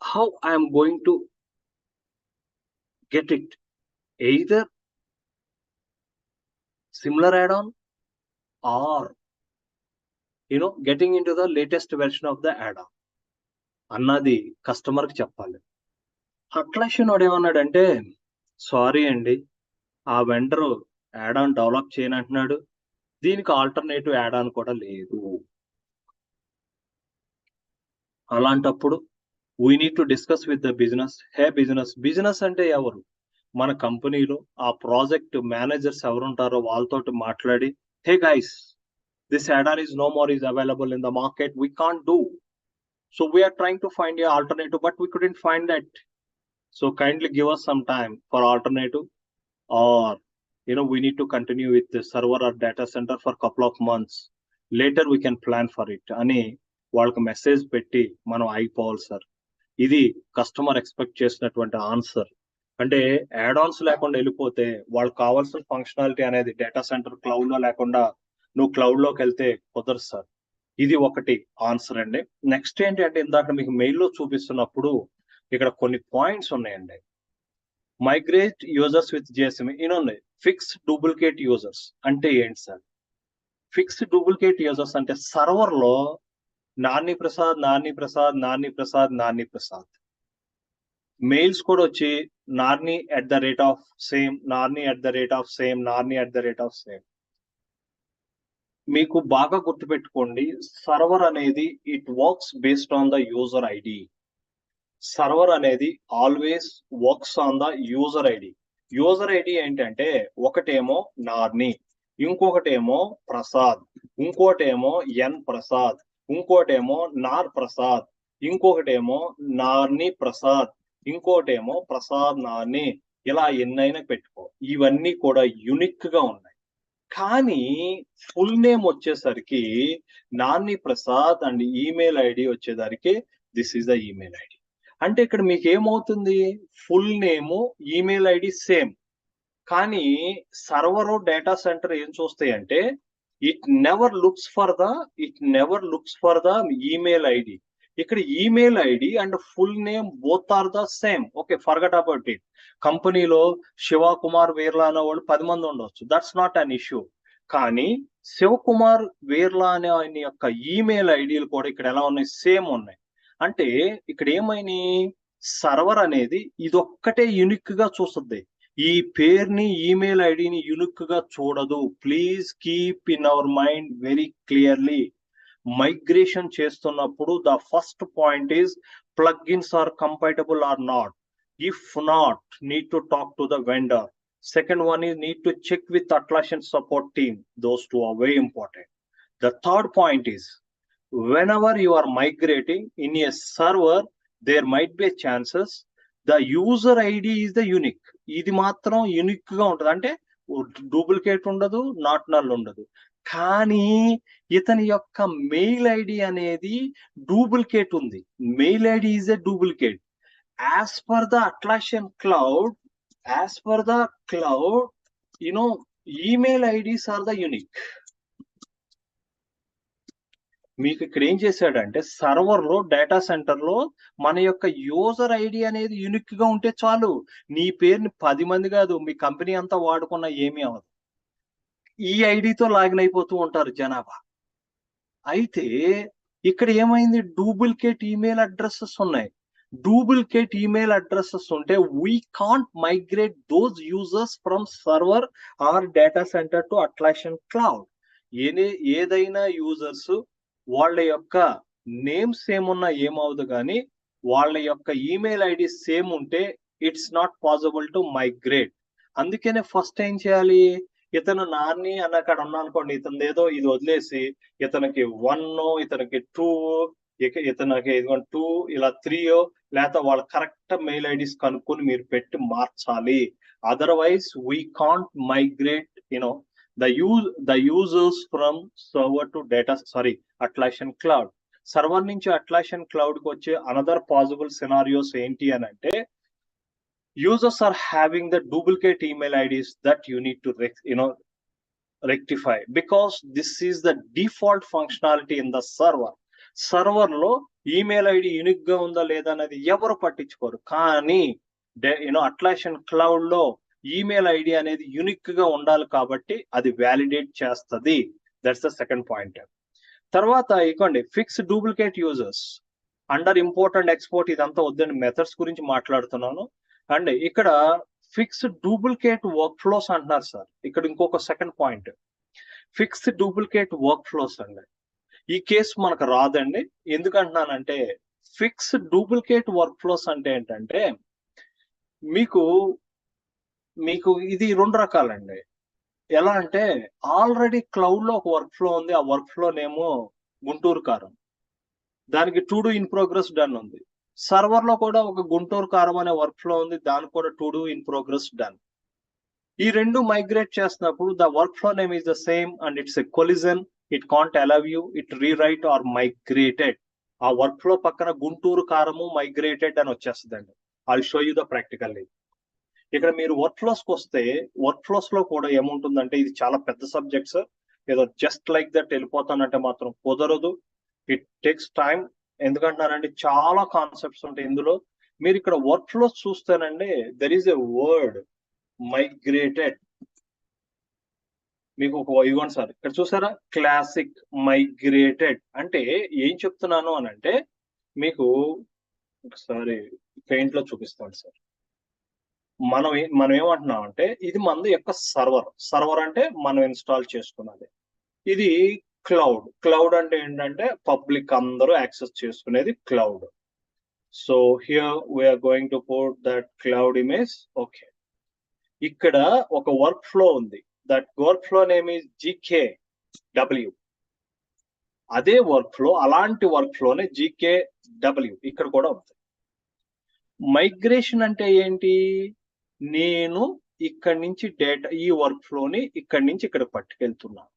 how I'm going to get it? Either similar add on or getting in to the latest version of the add on అన్నది customer కి చెప్పాలి. Atlassian వాడు ఏమన్నాడంటే, sorry అండి, ఆ vendor add on develop చేయనంటున్నాడు, దీనికి alternative add on కూడా లేదు. అలాంటప్పుడు we need to discuss with the business. Hey business అంటే ఎవరు? మన కంపెనీలో ఆ ప్రాజెక్ట్ మేనేజర్స్ ఎవరు ఉంటారో వాళ్ళతో మాట్లాడి, hey guys, this add on is no more is available in the market, we can't do, so we're trying to find a alternative but we couldn't find that. So kindly give us some time for alternative, or we need to continue with the server or data center for couple of months. Later we can plan for it. అని వాళ్ళకి message పెట్టి మనం అయిపోవాలి sir. ఇది customer expect చేసినటువంటి answer. అంటే add Ann's లేకుండా వెళ్ళిపోతే వాళ్ళకి కావాల్సిన ఫంక్షనాలిటీ అనేది డేటా సెంటర్ క్లౌడ్ లో లేకుండా నువ్వు క్లౌడ్ లోకి వెళ్తే కుదరదు సార్. ఇది ఒకటి ఆన్సర్ అండి. నెక్స్ట్ ఏంటి అంటే, ఇందాక మీకు మెయిల్లో చూపిస్తున్నప్పుడు ఇక్కడ కొన్ని పాయింట్స్ ఉన్నాయండి. మైగ్రేట్ యూజర్స్ విత్ జిఎస్ఎంఏ ఇనోండి ఫిక్స్ డూప్లికేట్ యూజర్స్ అంటే ఏంటి సార్? ఫిక్స్ డూప్లికేట్ యూజర్స్ అంటే సర్వర్ లో నాని ప్రసాద్ మెయిల్స్ కూడా వచ్చి నార్ని@సేమ్ మీకు బాగా గుర్తుపెట్టుకోండి, సర్వర్ అనేది it works based on the user ID. Server అనేది always works on the user ID. User ID ఏంటంటే ఒకటేమో నార్ని, ఇంకొకటేమో ప్రసాద్, ఇంకోటేమో ఎన్ ప్రసాద్, ఇంకోటేమో నార్ ప్రసాద్, ఇంకొకటేమో నార్ని ప్రసాద్, ఇంకోటేమో ప్రసాద్ నార్ని. ఇలా ఎన్నైనా పెట్టుకో, ఇవన్నీ కూడా యునిక్ గా ఉన్నాయి. కానీ ఫుల్ నేమ్ వచ్చేసరికి Nani Prasad and email ID వచ్చేసరికి this is the email ID. అంటే ఇక్కడ మీకు ఏమవుతుంది, full name email ID same, కానీ సర్వర్ డేటా సెంటర్ ఏం చూస్తాయి అంటే it never looks for the email ID. ఇక్కడ email ID and full name both are the same. Okay, forget about it. కంపెనీలో శివకుమార్ వీర్లా అనే వాళ్ళు 10 మంది ఉండొచ్చు, దట్స్ నాట్ అన్ ఇష్యూ. కానీ శివకుమార్ వీర్లా అనే ఆయన యొక్క ఈమెయిల్ ఐడీలు కూడా ఇక్కడ ఎలా ఉన్నాయి, సేమ్ ఉన్నాయి. అంటే ఇక్కడ ఏమైనా సర్వర్ అనేది ఇదొక్కటే యునిక్ గా చూస్తుంది, ఈ పేరుని ఈమెయిల్ ఐడిని యునిక్ గా చూడదు. Please keep in our mind very clearly. Migration చేస్తున్నప్పుడు the first point is plugins are compatible or not. If not, need to talk to the vendor. Second one is need to check with Atlassian support team. Those two are very important. The third point is whenever you are migrating in a server, there might be chances the user ID is the unique. ఇది మాత్రం unique గా ఉంటుంది, అంటే duplicate ఉండదు, not null ఉండదు. కానీ ఇతని యొక్క మెయిల్ ఐడి అనేది డూప్లికేట్ ఉంది. Mail ID is a duplicate. As per the Atlassian cloud, email IDs are the unique. మీకు ఇక్కడ ఏం చేశాడంటే సర్వర్ లో డేటా సెంటర్ లో మన యొక్క యూజర్ ఐడి అనేది యూనిక్ గా ఉంటే చాలు. నీ పేరుని 10 మంది కాదు, మీ కంపెనీ అంతా వాడుకున్నా ఏమీ అవ్వదు. ఈ ఐడితో లాగిన్ అయిపోతూ ఉంటారు జనాభా. అయితే ఇక్కడ ఏమైంది, డూప్లికేట్ ఈమెయిల్ అడ్రస్సెస్ ఉన్నాయి. డూప్లికేట్ ఈమెయిల్ అడ్రస్సెస్ ఉంటే we can't migrate those users from server or data centre to Atlassian cloud. ఏదైనా యూజర్స్ వాళ్ళ యొక్క నేమ్స్ ఏమున్నా ఏమవుదు, కానీ వాళ్ళ యొక్క ఈమెయిల్ ఐడి సేమ్ ఉంటే it's not possible to migrate. అందుకనే ఫస్ట్ ఏం చేయాలి, ఇతను నాని అని అక్కడ ఉన్నా అనుకోండి, ఇతను ఏదో ఇది వదిలేసి ఇతనికి 1, ఇతనికి 2, ఇతనికి 2 ఇలా 3 లేకపోతే వాళ్ళ కరెక్ట్ మెయిల్ ఐడీస్ కనుక్కొని మీరు పెట్టి మార్చాలి. Otherwise we can't migrate the users from server to Atlassian cloud. Server నుంచి Atlassian cloud కి వచ్చే అనదర్ పాసిబుల్ సినారియోస్ ఏంటి అని అంటే users are having the duplicate email IDs that you need to rectify, because this is the default functionality in the server. Server లో email ID unique గా ఉందా లేదా అనేది ఎవరు పట్టించుకోరు, కానీ Atlassian cloud లో ఈమెయిల్ ఐడి అనేది యూనిక్ గా ఉండాలి కాబట్టి అది వ్యాలిడేట్ చేస్తుంది. That's the second point. తర్వాత ఇవ్వండి fix duplicate users under import and export. ఇదంతా వద్దండి, మెథడ్స్ గురించి మాట్లాడుతున్నాను. అండ్ ఇక్కడ ఫిక్స్ డూప్లికేట్ వర్క్ ఫ్లోస్ అంటున్నారు సార్. ఇక్కడ ఇంకొక second point, fix duplicate work flows అండి. ఈ కేసు మనకు రాదండి. ఎందుకంటున్నానంటే ఫిక్స్ డూప్లికేట్ వర్క్ ఫ్లోస్ అంటే ఏంటంటే మీకు ఇది 2 రకాలండి. ఎలా అంటే ఆల్రెడీ క్లౌడ్ లో ఒక వర్క్ ఫ్లో ఉంది, ఆ వర్క్ ఫ్లో నేమో గుంటూరు కారం, దానికి to do in progress done ఉంది. సర్వర్ లో కూడా ఒక గుంటూరు కారం అనే వర్క్ ఫ్లో ఉంది, దానికి కూడా to do in progress done. ఈ రెండు మైగ్రేట్ చేసినప్పుడు the workflow name is the same and it's a collision. It can't allow you it rewrite or migrated. ఆ వర్క్ ఫ్లో పక్కన గుంటూరు కారము మైగ్రేటెడ్ అని వచ్చేస్తుందండి. I show you the practical. ఇక్కడ మీరు వర్క్ ఫ్లోస్ కి వస్తే వర్క్ ఫ్లోస్ లో కూడా ఏముంటుందంటే ఇది చాలా పెద్ద సబ్జెక్ట్ సార్. ఏదో జస్ట్ లైక్ దట్ వెళ్ళిపోతానంటే మాత్రం కుదరదు. It takes time. ఎందుకంటున్నారంటే చాలా కాన్సెప్ట్స్ ఉంటాయి ఇందులో. మీరు ఇక్కడ వర్క్ ఫ్లోస్ చూస్తానండి, there is a word migrated. మీకు ఇవ్వండి సార్, ఇక్కడ చూసారా క్లాసిక్ మైగ్రేటెడ్. అంటే ఏం చెప్తున్నాను అని అంటే, మీకు ఒకసారి పెయింట్ లో చూపిస్తాను సార్. మనం ఏమంటున్నాం అంటే, ఇది మన యొక్క సర్వర్ అంటే మనం ఇన్స్టాల్ చేసుకున్నది. ఇది క్లౌడ్ అంటే ఏంటంటే పబ్లిక్ అందరూ యాక్సెస్ చేసుకునేది cloud. So here we're going to put that cloud image. Okay, ఇక్కడ ఒక వర్క్ ఫ్లో ఉంది. That workflow name is GKW. అదే వర్క్ ఫ్లో, అలాంటి వర్క్ ఫ్లోనే GKW ఇక్కడ కూడా ఉంది. మైగ్రేషన్ అంటే ఏంటి? నేను ఇక్కడి నుంచి డేటా, ఈ వర్క్ ఫ్లోని ఇక్కడి నుంచి ఇక్కడ పట్టుకెళ్తున్నాను.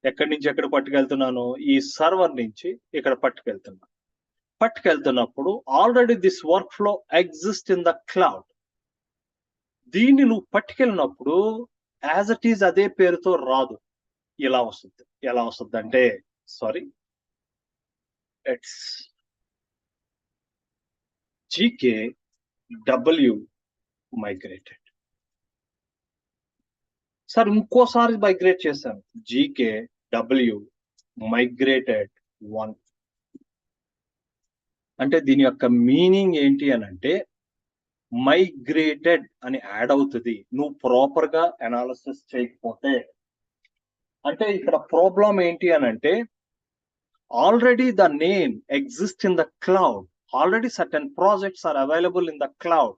ఎక్కడి నుంచి ఎక్కడ పట్టుకెళ్తున్నాను? ఈ సర్వర్ నుంచి ఇక్కడ పట్టుకెళ్తున్నప్పుడు already this workflow exist in the cloud. దీన్ని నువ్వు పట్టుకెళ్ళినప్పుడు యాజ్ ఇట్ ఈజ్ అదే పేరుతో రాదు, ఇలా వస్తుంది. ఎలా వస్తుంది అంటే, sorry, it's GKW migrated. Sir ఇంకోసారి మైగ్రేట్ చేశాను, GKW మైగ్రేటెడ్ 1. అంటే దీని యొక్క మీనింగ్ ఏంటి అని అంటే, మైగ్రేటెడ్ అని యాడ్ అవుతుంది నువ్వు ప్రాపర్ గా అనాలిసిస్ చేయకపోతే. అంటే ఇక్కడ ప్రాబ్లం ఏంటి అని అంటే, already the name exist in the cloud, already certain projects are available in the cloud.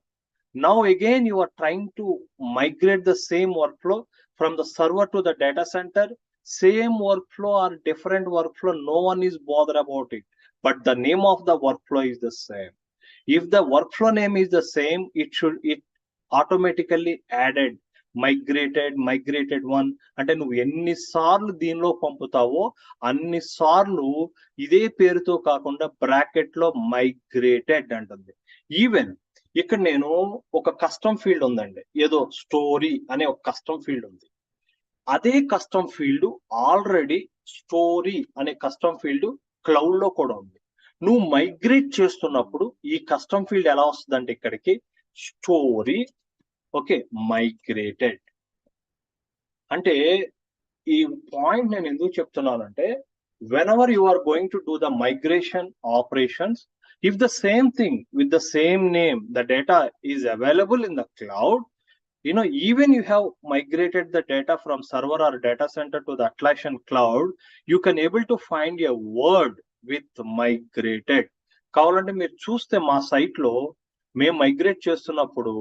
Now again you are trying to migrate the same workflow from the server to the data center. Same workflow or different workflow, no one is bothered about it, but the name of the workflow is the same. If the workflow name is the same, it automatically added migrated 1. అంటే నువ్వు ఎన్నిసార్లు దీనిలో పంపుతావో అన్నిసార్లు ఇదే పేరుతో కాకుండా bracket లో migrated అంటుంది. ఈవెన్ ఇక్కడ నేను ఒక కస్టమ్ ఫీల్డ్ ఉందండి, ఏదో స్టోరీ అనే ఒక కస్టమ్ ఫీల్డ్ ఉంది. అదే కస్టమ్ ఫీల్డ్ ఆల్రెడీ స్టోరీ అనే కస్టమ్ ఫీల్డ్ క్లౌడ్ లో కూడా ఉంది. నువ్వు మైగ్రేట్ చేస్తున్నప్పుడు ఈ కస్టమ్ ఫీల్డ్ ఎలా వస్తుందంటే, ఇక్కడికి స్టోరీ, ఓకే, మైగ్రేటెడ్. అంటే ఈ పాయింట్ నేను ఎందుకు చెప్తున్నానంటే, whenever you are going to do the migration operations, if the same thing with the same name, the data is available in the cloud, even you have migrated the data from server or data center to the Atlassian cloud, you can able to find a word with migrated. కావాలంటే మీరు చూస్తే మా site లో మేము migrate చేస్తున్నప్పుడు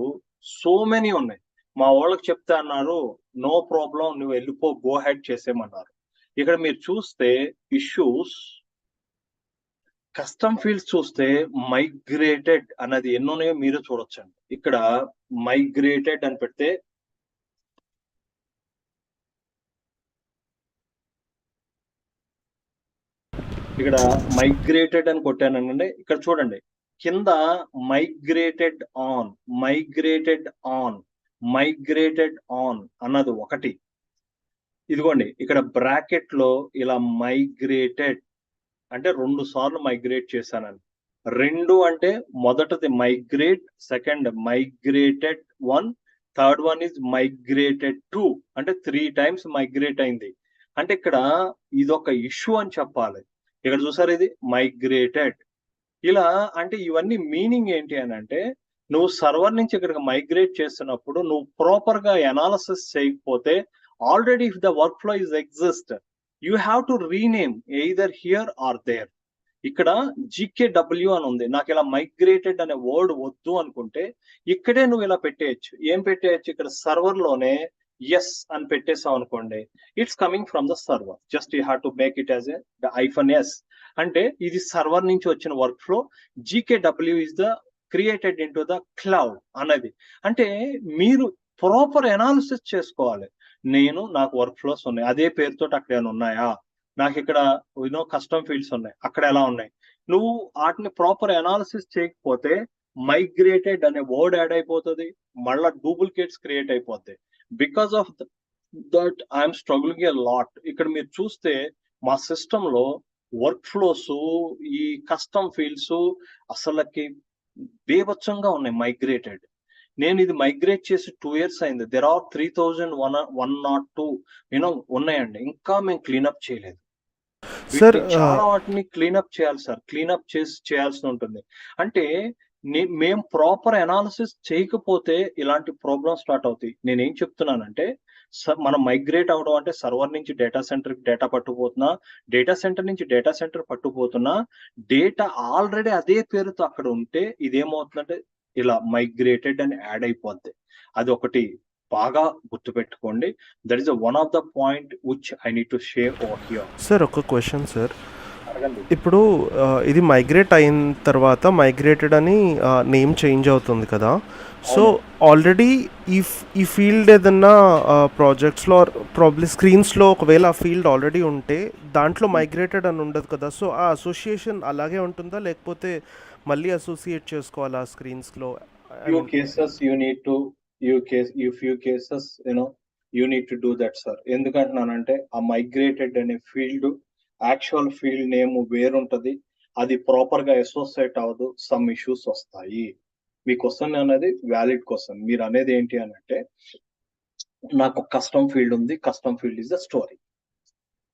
so many ఉన్నాయి. మా వాళ్ళకి చెప్తే అన్నారు, నో ప్రాబ్లం, నువ్వు వెళ్ళిపో, గో హెడ్ చేసేయమన్నారు. ఇక్కడ మీరు చూస్తే ఇష్యూస్, కస్టమ్ ఫీల్డ్స్ చూస్తే మైగ్రేటెడ్ అన్నది ఎన్నోనే మీరు చూడొచ్చండి. ఇక్కడ మైగ్రేటెడ్ అని పెడితే ఇక్కడ మైగ్రేటెడ్ అని కొట్టానండి. ఇక్కడ చూడండి కింద మైగ్రేటెడ్ ఆన్ అన్నది ఒకటి. ఇదిగోండి ఇక్కడ బ్రాకెట్ లో ఇలా మైగ్రేటెడ్ అంటే 2 సార్లు మైగ్రేట్ చేశానని. 2 అంటే మొదటిది migrate, second migrated 1, third one is migrated 2 అంటే 3 times మైగ్రేట్ అయింది. అంటే ఇక్కడ ఇదొక ఇష్యూ అని చెప్పాలి. ఇక్కడ చూసారు ఇది మైగ్రేటెడ్. ఇలా అంటే ఇవన్నీ మీనింగ్ ఏంటి అని అంటే, నువ్వు సర్వర్ నుంచి ఇక్కడికి మైగ్రేట్ చేస్తున్నప్పుడు నువ్వు ప్రాపర్ గా అనాలిసిస్ చేయకపోతే, already if the workflow is exist, you have to rename either here or there. ఇక్కడ GKW అని ఉంది, నాకు ఇలా మైగ్రేటెడ్ అనే వర్డ్ వద్దు అనుకుంటే ఇక్కడే నువ్వు ఇలా పెట్టేయచ్చు. ఏం పెట్టేయచ్చు? ఇక్కడ సర్వర్ లోనే ఎస్ అని పెట్టేసావు అనుకోండి, it's coming from the server, just you have to make it as -s. అంటే ఇది సర్వర్ నుంచి వచ్చిన work flow, GKW is the created in to the cloud అన్నది. అంటే మీరు ప్రాపర్ అనాలిసిస్ చేసుకోవాలి. నాకు వర్క్ ఫ్లోస్ ఉన్నాయి, అదే పేరుతో అక్కడ ఏమైనా ఉన్నాయా, నాకు ఇక్కడ కస్టమ్ ఫీల్డ్స్ ఉన్నాయి, అక్కడ ఎలా ఉన్నాయి. నువ్వు వాటిని ప్రాపర్ అనాలిసిస్ చేయకపోతే మైగ్రేటెడ్ అనే వర్డ్ యాడ్ అయిపోతుంది, మళ్ళా డూప్లికేట్స్ క్రియేట్ అయిపోతాయి. Because of that I'm struggling a lot. ఇక్కడ మీరు చూస్తే మా సిస్టమ్ లో వర్క్ ఫ్లోస్, ఈ కస్టమ్ ఫీల్డ్స్ అసలుకి బేభత్సంగా ఉన్నాయి మైగ్రేటెడ్. నేను ఇది మైగ్రేట్ చేసి 2 years అయింది. దెర్ ఆర్ 3102 ఉన్నాయండి. ఇంకా మేము క్లీనప్ చేయలేదు. సార్ చాలా వాటిని క్లీనప్ చేయాలి సార్. క్లీనప్ చేయాల్సి ఉంటుంది. అంటే మేము ప్రాపర్ అనాలిసిస్ చేయకపోతే ఇలాంటి ప్రాబ్లమ్ స్టార్ట్ అవుతాయి. నేనేం చెప్తున్నానంటే మనం మైగ్రేట్ అవడం అంటే సర్వర్ నుంచి డేటా సెంటర్ డేటా పట్టుకుపోతున్నా, డేటా సెంటర్ నుంచి డేటా సెంటర్ పట్టుకుపోతున్నా, డేటా ఆల్రెడీ అదే పేరుతో అక్కడ ఉంటే ఇదేమవుతుందంటే ఇలా మైగ్రేటెడ్ అని యాడ్ అయిపోద్ది. అది ఒకటి బాగా గుర్తుపెట్టుకోండి. That is one of the point which I need to share over here. Sir ఒక క్వశ్చన్ సార్, అడగండి. ఇప్పుడు ఇది మైగ్రేట్ అయిన తర్వాత మైగ్రేటెడ్ అని నేమ్ చేంజ్ అవుతుంది కదా, సో ఆల్రెడీ ఈ ఫీల్డ్ ఏదన్నా ప్రాజెక్ట్స్లో ప్రాబ్లీ స్క్రీన్స్లో ఒకవేళ ఆ ఫీల్డ్ ఆల్రెడీ ఉంటే దాంట్లో మైగ్రేటెడ్ అని ఉండదు కదా, సో ఆ అసోసియేషన్ అలాగే ఉంటుందా లేకపోతే మళ్ళీ అసోసియేట్ చేసుకోవాలా స్క్రీన్స్లో? Few cases you need to you need to do that, sir. ఎందుకంటున్నానంటే ఆ మైగ్రేటెడ్ అనే ఫీల్డ్ యాక్చువల్ ఫీల్డ్ నేమ్ వేరుంటది, అది ప్రాపర్ గా అసోసియేట్ అవ్వదు, సమ్ ఇష్యూస్ వస్తాయి. మీ క్వశ్చన్ అనేది వ్యాలిడ్ క్వశ్చన్. మీరు అనేది ఏంటి అని అంటే, నాకు కస్టమ్ ఫీల్డ్ ఉంది, custom field is the story.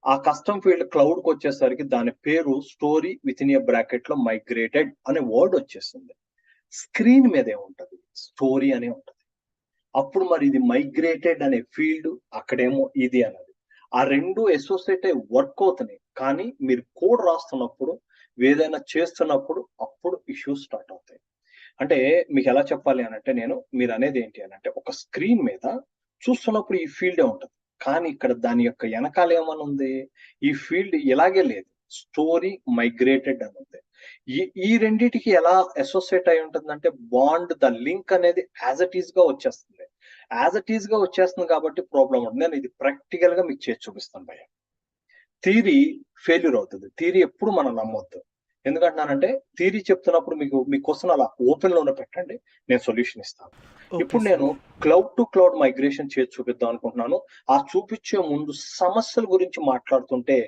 ఆ కస్టమ్ ఫీల్డ్ క్లౌడ్ కి వచ్చేసరికి దాని పేరు story with in a bracket లో మైగ్రేటెడ్ అనే వర్డ్ వచ్చేస్తుంది. స్క్రీన్ మీద ఏముంటది, స్టోరీ అనే ఉంటది. అప్పుడు మరి ఇది మైగ్రేటెడ్ అనే ఫీల్డ్, అక్కడేమో ఇది అన్నది, ఆ రెండు అసోసియేట్ అయి వర్క్ అవుతున్నాయి. కానీ మీరు కోడ్ రాస్తున్నప్పుడు, ఏదైనా చేస్తున్నప్పుడు అప్పుడు ఇష్యూస్ స్టార్ట్ అవుతాయి. అంటే మీకు ఎలా చెప్పాలి అని అంటే, మీరు అనేది ఏంటి అని అంటే, ఒక స్క్రీన్ మీద చూస్తున్నప్పుడు ఈ ఫీల్డే ఉంటది, కానీ ఇక్కడ దాని యొక్క వెనకాల ఏమని ఉంది, ఈ ఫీల్డ్ ఇలాగే లేదు, స్టోరీ మైగ్రేటెడ్ అని ఉంది. ఈ రెండిటికి ఎలా అసోసియేట్ అయి ఉంటుందంటే, బాండ్ ద లింక్ అనేది యాజ్ ఇట్ ఈస్ గా వచ్చేస్తుంది. యాజ్ ఇట్ ఈస్ గా వచ్చేస్తుంది కాబట్టి ప్రాబ్లం ఉంటుంది. నేను ఇది ప్రాక్టికల్ గా మీకు చేసి చూపిస్తాను భయ్య. థియరీ ఫెయిల్యూర్ అవుతుంది. థియరీ ఎప్పుడు మనం నమ్మొద్దు. ఎందుకంటున్నానంటే, థియరీ చెప్తున్నప్పుడు మీ క్వశ్చన్ అలా ఓపెన్ లోనే పెట్టండి, నేను సొల్యూషన్ ఇస్తాను. ఇప్పుడు నేను క్లౌడ్ టు క్లౌడ్ మైగ్రేషన్ చేసి చూపిద్దాం అనుకుంటున్నాను. ఆ చూపించే ముందు సమస్యల గురించి మాట్లాడుతుంటే,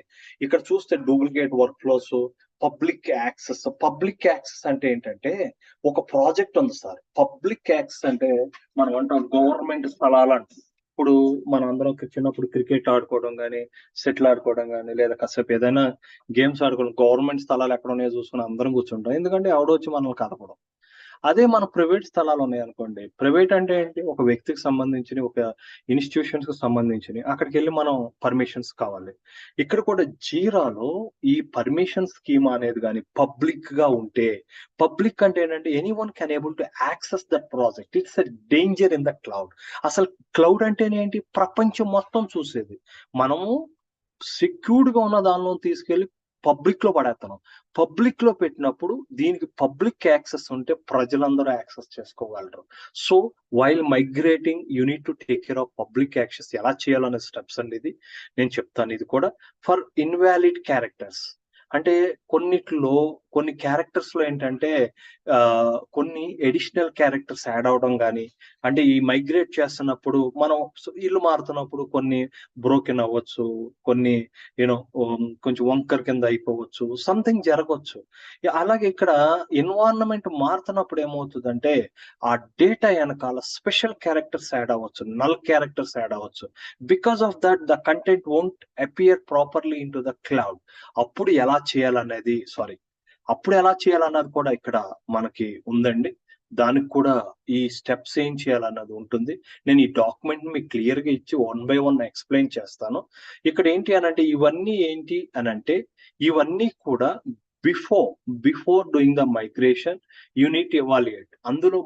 ఇక్కడ చూస్తే duplicate work flows, public access. Public access అంటే ఏంటంటే, ఒక ప్రాజెక్ట్ ఉంది సార్. పబ్లిక్ యాక్సెస్ అంటే మనం అంటాం గవర్నమెంట్ స్థలాలు అంటాం. ఇప్పుడు మనం అందరం చిన్నప్పుడు క్రికెట్ ఆడుకోవడం కానీ, సెటిల్ ఆడుకోవడం కానీ, లేదా కాసేపు ఏదైనా గేమ్స్ ఆడుకోవడం, గవర్నమెంట్ స్థలాలు ఎక్కడ ఉన్నాయో చూసుకుని అందరం కూర్చుంటాం. ఎందుకంటే ఎవడొచ్చి మనల్ని కలపడం. అదే మన ప్రైవేట్ స్థలాలు ఉన్నాయి అనుకోండి. ప్రైవేట్ అంటే ఏంటి, ఒక వ్యక్తికి సంబంధించిన, ఒక ఇన్స్టిట్యూషన్స్ కి సంబంధించిన, అక్కడికి వెళ్ళి మనం పర్మిషన్స్ కావాలి. ఇక్కడ కూడా జీరాలో ఈ పర్మిషన్ స్కీమ్ అనేది కానీ పబ్లిక్ గా ఉంటే, పబ్లిక్ అంటే ఏంటంటే anyone can able to access that project. It's a danger in the cloud. అసలు క్లౌడ్ అంటేనే ఏంటి, ప్రపంచం మొత్తం చూసేది. మనము సెక్యూర్డ్ గా ఉన్న దానిలో తీసుకెళ్లి పబ్లిక్ లో పడేస్తున్నాం. పబ్లిక్ లో పెట్టినప్పుడు దీనికి పబ్లిక్ యాక్సెస్ ఉంటే ప్రజలందరూ యాక్సెస్ చేసుకోగలరు. So while migrating you need to take care of public access. ఎలా చేయాలనే స్టెప్స్ అండి ఇది నేను చెప్తాను. ఇది కూడా ఫర్ ఇన్వాలిడ్ క్యారెక్టర్స్. అంటే కొన్ని క్యారెక్టర్స్ లో ఏంటంటే కొన్ని ఎడిషనల్ క్యారెక్టర్స్ యాడ్ అవడం కానీ, అంటే ఈ మైగ్రేట్ చేస్తున్నప్పుడు మనం ఇల్లు మారుతున్నప్పుడు కొన్ని బ్రోకెన్ అవ్వచ్చు, కొన్ని కొంచెం వంకర్ కింద అయిపోవచ్చు, సంథింగ్ జరగవచ్చు. అలాగే ఇక్కడ ఎన్వైరన్మెంట్ మారుతున్నప్పుడు ఏమవుతుందంటే, ఆ డేటా వెనకాల స్పెషల్ క్యారెక్టర్స్ యాడ్ అవ్వచ్చు, నల్ క్యారెక్టర్స్ యాడ్ అవ్వచ్చు. Because of that the content won't appear properly in to the cloud. అప్పుడు ఎలా చేయాలన్నది కూడా ఇక్కడ మనకి ఉందండి. దానికి కూడా ఈ స్టెప్స్ ఏం చేయాలన్నది ఉంటుంది. నేను ఈ డాక్యుమెంట్ మీకు క్లియర్ గా ఇచ్చి 1 by 1 ఎక్స్ప్లెయిన్ చేస్తాను. ఇక్కడ ఏంటి అనంటే, ఇవన్నీ ఏంటి అనంటే, ఇవన్నీ కూడా before doing the migration you need to evaluate. అందులో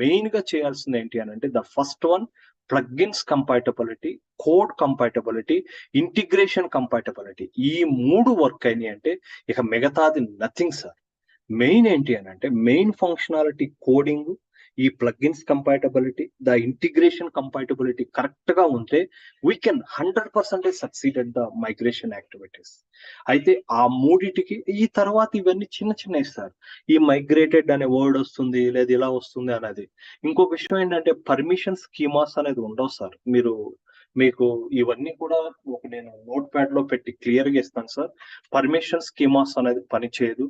మెయిన్ గా చేయాల్సింది ఏంటి అనంటే, the first one plugins compatibility, code compatibility, integration compatibility. ఈ 3 వర్క్ అయినాయి అంటే ఇక మిగతాది నథింగ్ సార్. మెయిన్ ఏంటి అని అంటే, మెయిన్ ఫంక్షనాలిటీ కోడింగ్, ఈ plugins compatibility, the integration compatibility correct గా ఉంటే we can 100% succeed at the migration activities. అయితే ఆ మూడిటికి ఈ తర్వాత ఇవన్నీ చిన్నవి సార్. ఈ మైగ్రేటెడ్ అనే వర్డ్ వస్తుంది, లేదా ఇలా వస్తుంది అనేది. ఇంకో విషయం ఏంటంటే, పర్మిషన్ స్కీమాస్ అనేది ఉండవు సార్. మీరు మీకు ఇవన్నీ కూడా ఒక నేను నోట్ ప్యాడ్ లో పెట్టి క్లియర్ గా ఇస్తాను సార్. పర్మిషన్ స్కీమాస్ అనేది పనిచేయదు,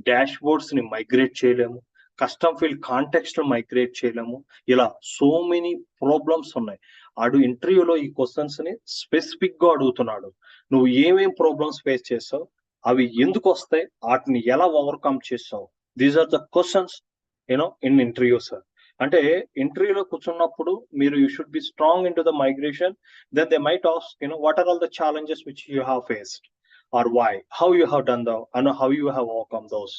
డాష్ బోర్డ్స్ ని మైగ్రేట్ చేయలేము, కస్టమ్ ఫీల్డ్ కాంటెక్స్ట్ మైగ్రేట్ చేయలేము, ఇలా సో మెనీ ప్రాబ్లమ్స్ ఉన్నాయి. ఆడు ఇంటర్వ్యూలో ఈ క్వశ్చన్స్ ని స్పెసిఫిక్ గా అడుగుతున్నాడు. నువ్వు ఏమేం ప్రాబ్లమ్స్ ఫేస్ చేసావు, అవి ఎందుకు వస్తాయి, వాటిని ఎలా ఓవర్కమ్ చేసావు, these are the questions in interview sir. అంటే ఇంటర్వ్యూలో కూర్చున్నప్పుడు మీరు you should be strong in to the migration. Then they might ask what are all the challenges which you have faced, or why, how you have done those and how you have overcome those,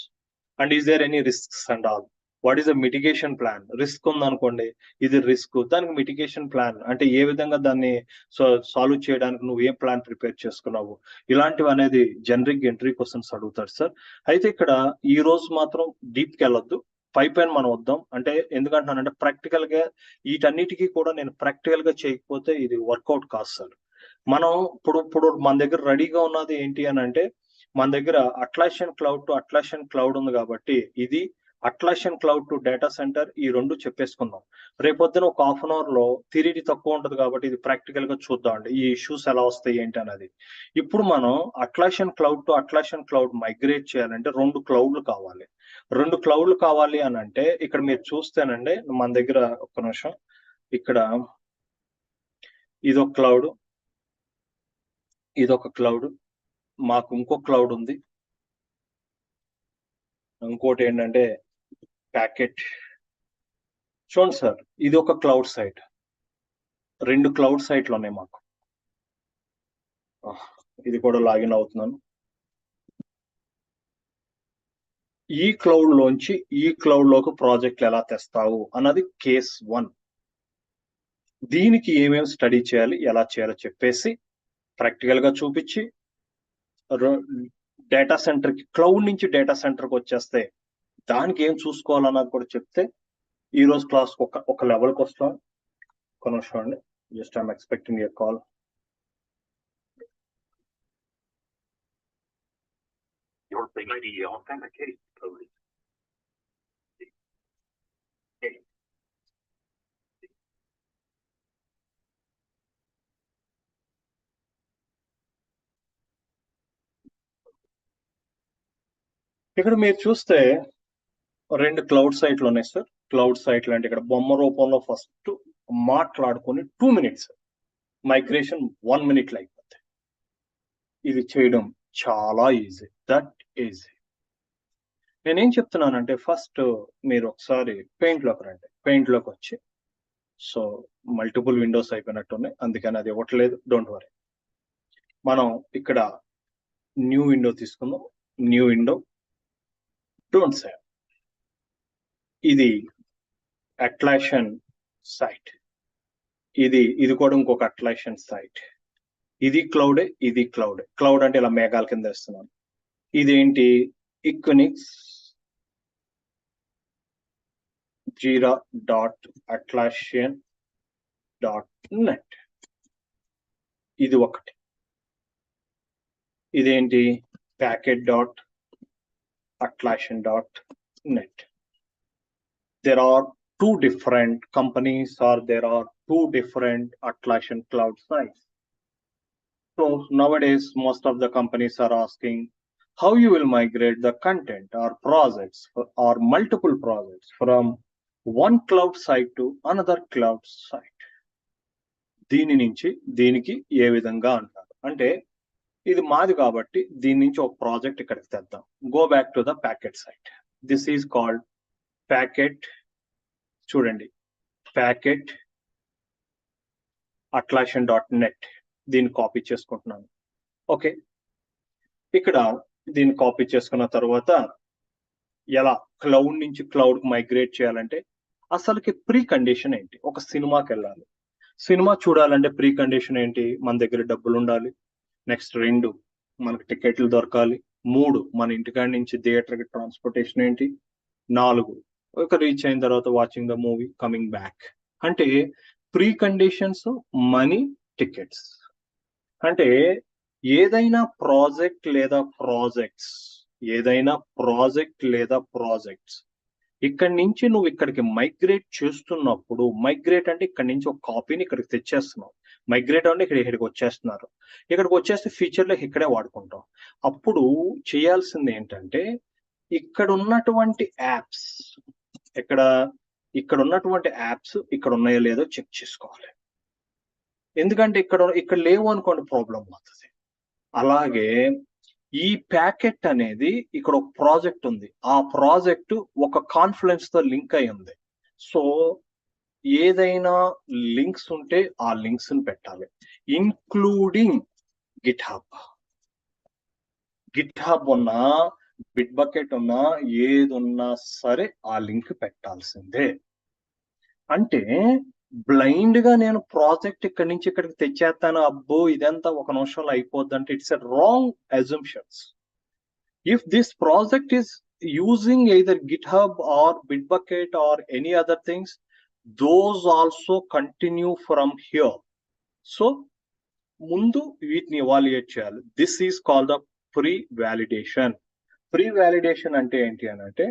and is there any risks and all. What is the mitigation plan? Risk ఉందనుకోండి, ఇది risk, దానికి mitigation plan అంటే ఏ విధంగా దాన్ని solve చేయడానికి నువ్వు ఏ plan prepare చేసుకున్నావు, ఇలాంటివి అనేది జనరిక్ ఎంట్రీ క్వశ్చన్స్ అడుగుతారు సార్. అయితే ఇక్కడ ఈ రోజు మాత్రం డీప్ కి వెళ్ళొద్దు, పైన మనం వద్దాం. అంటే ఎందుకంటున్నానంటే ప్రాక్టికల్ గా వీటన్నిటికీ కూడా నేను ప్రాక్టికల్ గా చేయకపోతే ఇది వర్కౌట్ కాదు సార్. మనం ఇప్పుడు మన దగ్గర రెడీగా ఉన్నది ఏంటి అని అంటే, మన దగ్గర అట్లాసియన్ క్లౌడ్ టు అట్లాసియన్ క్లౌడ్ ఉంది కాబట్టి ఇది అట్లాసియన్ క్లౌడ్ టు డేటా సెంటర్, ఈ రెండు చెప్పేసుకుందాం. రేపొద్దున ఒక హాఫ్ అన్ అవర్ లో థియరీ తక్కువ ఉంటుంది కాబట్టి ఇది ప్రాక్టికల్ గా చూద్దాం అండి, ఈ ఇష్యూస్ ఎలా వస్తాయి ఏంటి అనేది. ఇప్పుడు మనం అట్లాసియన్ cloud to Atlassian cloud migrate చేయాలంటే 2 క్లౌడ్లు కావాలి. 2 క్లౌడ్లు కావాలి అని అంటే ఇక్కడ మీరు చూస్తేనండి, మన దగ్గర ఒక్క నిమిషం, ఇక్కడ ఇదొక క్లౌడ్, ఇదొక క్లౌడ్, మాకు ఇంకో క్లౌడ్ ఉంది, ఇంకోటి ఏంటంటే ప్యాకెట్. చూడండి సార్, ఇది ఒక క్లౌడ్ సైట్, 2 క్లౌడ్ సైట్లు ఉన్నాయి మాకు. ఇది కూడా లాగిన్ అవుతున్నాను. ఈ క్లౌడ్ లోంచి ఈ క్లౌడ్ లోకి ప్రాజెక్టులు ఎలా తెస్తావు అన్నది కేస్ 1. దీనికి ఏమేమి స్టడీ చేయాలి, ఎలా చేయాలో చెప్పేసి ప్రాక్టికల్ గా చూపించి, డేటా సెంటర్ కి క్లౌడ్ నుంచి డేటా సెంటర్ కి వచ్చేస్తే దానికి ఏం చూసుకోవాలన్నది కూడా చెప్తే ఈ రోజు క్లాస్ ఒక లెవెల్కి వస్తాం. ఒక నిమిషం అండి, just I'm expecting a call. Your Ping ID authentication code is ఇక్కడ మీరు చూస్తే 2 క్లౌడ్ సైట్లు ఉన్నాయి సార్. క్లౌడ్ సైట్లు అంటే ఇక్కడ బొమ్మ రూపంలో ఫస్ట్ మాట్లాడుకొని 2 minutes, మైగ్రేషన్ 1 minute అయిపోతుంది. ఇది చేయడం చాలా ఈజీ, దట్ ఈజీ. నేనేం చెప్తున్నానంటే ఫస్ట్ మీరు ఒకసారి పెయింట్ లోకి రండి. పెయింట్ లోకి వచ్చి, సో మల్టిపుల్ విండోస్ అయిపోయినట్టున్నాయి అందుకని అది ఇవ్వట్లేదు, డోంట్ వరీ. మనం ఇక్కడ న్యూ విండో తీసుకుందాం. New window, don't save. ఇది అట్లాసియన్ సైట్, ఇది కూడా ఇంకొక అట్లాసియన్ సైట్. ఇది క్లౌడే, ఇది క్లౌడే. క్లౌడ్ అంటే ఇలా మేఘాల కింద వేస్తున్నాను. ఇదేంటి, ఈక్వినిక్స్ jira.atlassian.net. ఇది ఒకటి. ఇదేంటి, packet.atlassian.net. There are 2 different companies, or there are 2 different Atlassian cloud sites. So nowadays most of the companies are asking how you will migrate the content or projects or multiple projects from one cloud site to another cloud site. దీని నుంచి దీనికి ఏ విధంగా అంటారు అంటే, ఇది మాది కాబట్టి దీని నుంచి ఒక ప్రాజెక్ట్ ఇక్కడికి తెద్దాం. Go back to the packet site. This is called packet. చూడండి, ప్యాకెట్ atlassian.net. దీన్ని కాపీ చేసుకుంటున్నాను. ఓకే, ఇక్కడ దీన్ని కాపీ చేసుకున్న తర్వాత ఎలా క్లౌడ్ నుంచి క్లౌడ్ మైగ్రేట్ చేయాలంటే అసలుకి ప్రీ కండిషన్ ఏంటి? ఒక సినిమాకి వెళ్ళాలి, సినిమా చూడాలంటే ప్రీ కండిషన్ ఏంటి? మన దగ్గర డబ్బులు ఉండాలి. నెక్స్ట్ 2 మనకి టికెట్లు దొరకాలి. 3 మన ఇంటికాడి నుంచి థియేటర్కి ట్రాన్స్పోర్టేషన్ ఏంటి? 4 ఒక రీచ్ అయిన తర్వాత watching the movie, coming back. అంటే ప్రీ కండిషన్స్, మనీ, టికెట్స్. అంటే ఏదైనా ప్రాజెక్ట్ లేదా ప్రాజెక్ట్స్ ఇక్కడి నుంచి నువ్వు ఇక్కడికి మైగ్రేట్ చేస్తున్నప్పుడు, మైగ్రేట్ అంటే ఇక్కడి నుంచి ఒక కాపీని ఇక్కడికి తెచ్చేస్తున్నావు. మైగ్రేట్ అంటే ఇక్కడికి వచ్చేస్తున్నారు. ఇక్కడికి వచ్చేస్తే ఫ్యూచర్లో ఇక్కడే వాడుకుంటాం. అప్పుడు చేయాల్సింది ఏంటంటే ఇక్కడ ఉన్నటువంటి యాప్స్ ఇక్కడ ఉన్నటువంటి యాప్స్ ఇక్కడ ఉన్నాయో లేదో చెక్ చేసుకోవాలి. ఎందుకంటే ఇక్కడ లేవు అనుకోండి ప్రాబ్లం అవుతుంది. అలాగే ఈ ప్యాకెట్ అనేది ఇక్కడ ఒక ప్రాజెక్ట్ ఉంది. ఆ ప్రాజెక్ట్ ఒక కాన్ఫ్లుయెన్స్ తో లింక్ అయి ఉంది. సో ఏదైనా లింక్స్ ఉంటే ఆ లింక్స్ ని పెట్టాలి, ఇన్క్లూడింగ్ గిట్ హబ్ ఉన్నా, బిట్ బకెట్ ఉన్నా, ఏదున్నా సరే ఆ లింక్ పెట్టాల్సిందే. అంటే బ్లైండ్ గా నేను ప్రాజెక్ట్ ఇక్కడి నుంచి ఇక్కడికి తెచ్చేస్తాను, అబ్బో ఇదంతా ఒక నిమిషంలో అయిపోద్ది అంటే it's a wrong assumptions. If this project is using either GitHub or Bitbucket or any other things, those also continue from here. So ముందు వీటిని ఇవాల్యుయేట్ చేయాలి. This is called the pre validation. Pre validation అంటే ఏంటి అని అంటే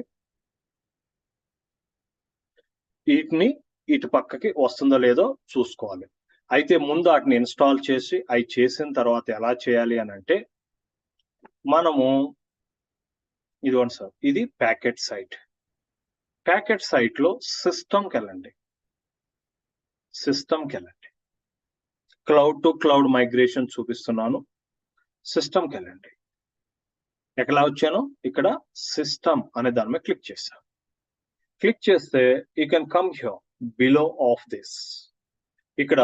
వీటిని ఇటు పక్కకి వస్తుందో లేదో చూసుకోవాలి. అయితే ముందు వాటిని ఇన్స్టాల్ చేసి అవి చేసిన తర్వాత ఎలా చేయాలి అని అంటే మనము ఇదిగోండి సార్, ఇది ప్యాకెట్ సైట్. ప్యాకెట్ సైట్ లో సిస్టమ్కి వెళ్ళండి. క్లౌడ్ టు క్లౌడ్ మైగ్రేషన్ చూపిస్తున్నాను. సిస్టమ్కి వెళ్ళండి. ఎక్కడ వచ్చాను, ఇక్కడ సిస్టమ్ అనే దాని మీద క్లిక్ చేశాను. క్లిక్ చేస్తే you can come here below of this. ఇక్కడ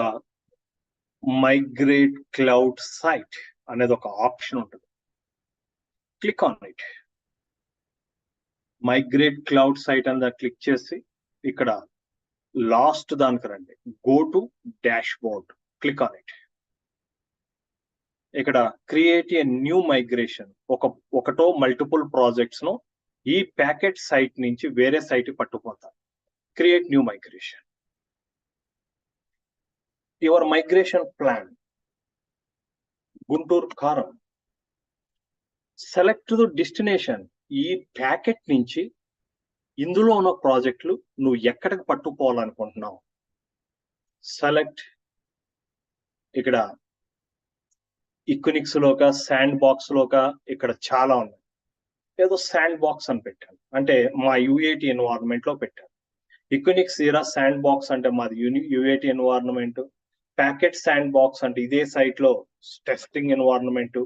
మైగ్రేట్ క్లౌడ్ సైట్ అనేది ఒక ఆప్షన్ ఉంటుంది. Click on it. Migrate cloud site అని దాన్ని క్లిక్ చేసి ఇక్కడ లాస్ట్ దానికి రండి. Go to dashboard, click on it. ఇక్కడ క్రియేట్ ఏ న్యూ మైగ్రేషన్. ఒకటో మల్టిపుల్ ప్రాజెక్ట్స్ ను ఈ ప్యాకెట్ సైట్ నుంచి వేరే సైట్ పట్టుకుపోతారు. Create new migration. Your migration plan Guntur Kaaram. Select the destination. ఈ ప్యాకెట్ నుంచి ఇందులో ఉన్న ప్రాజెక్టులు నువ్వు ఎక్కడికి పట్టుకోవాలనుకుంటున్నావు. సెలెక్ట్. ఇక్కడ ఈక్వినిక్స్ లోక, శాండ్ బాక్స్ లోక, ఇక్కడ చాలా ఉన్నాయి. ఏదో శాండ్ బాక్స్ అని పెట్టాను, అంటే మా UAT ఎన్వైరన్మెంట్ లో పెట్టాను. ఈక్వినిక్స్ జీరా శాండ్ బాక్స్ అంటే మాది UAT environment. Packet sand box అంటే ఇదే సైట్ లో టెస్టింగ్ ఎన్వైరన్మెంట్.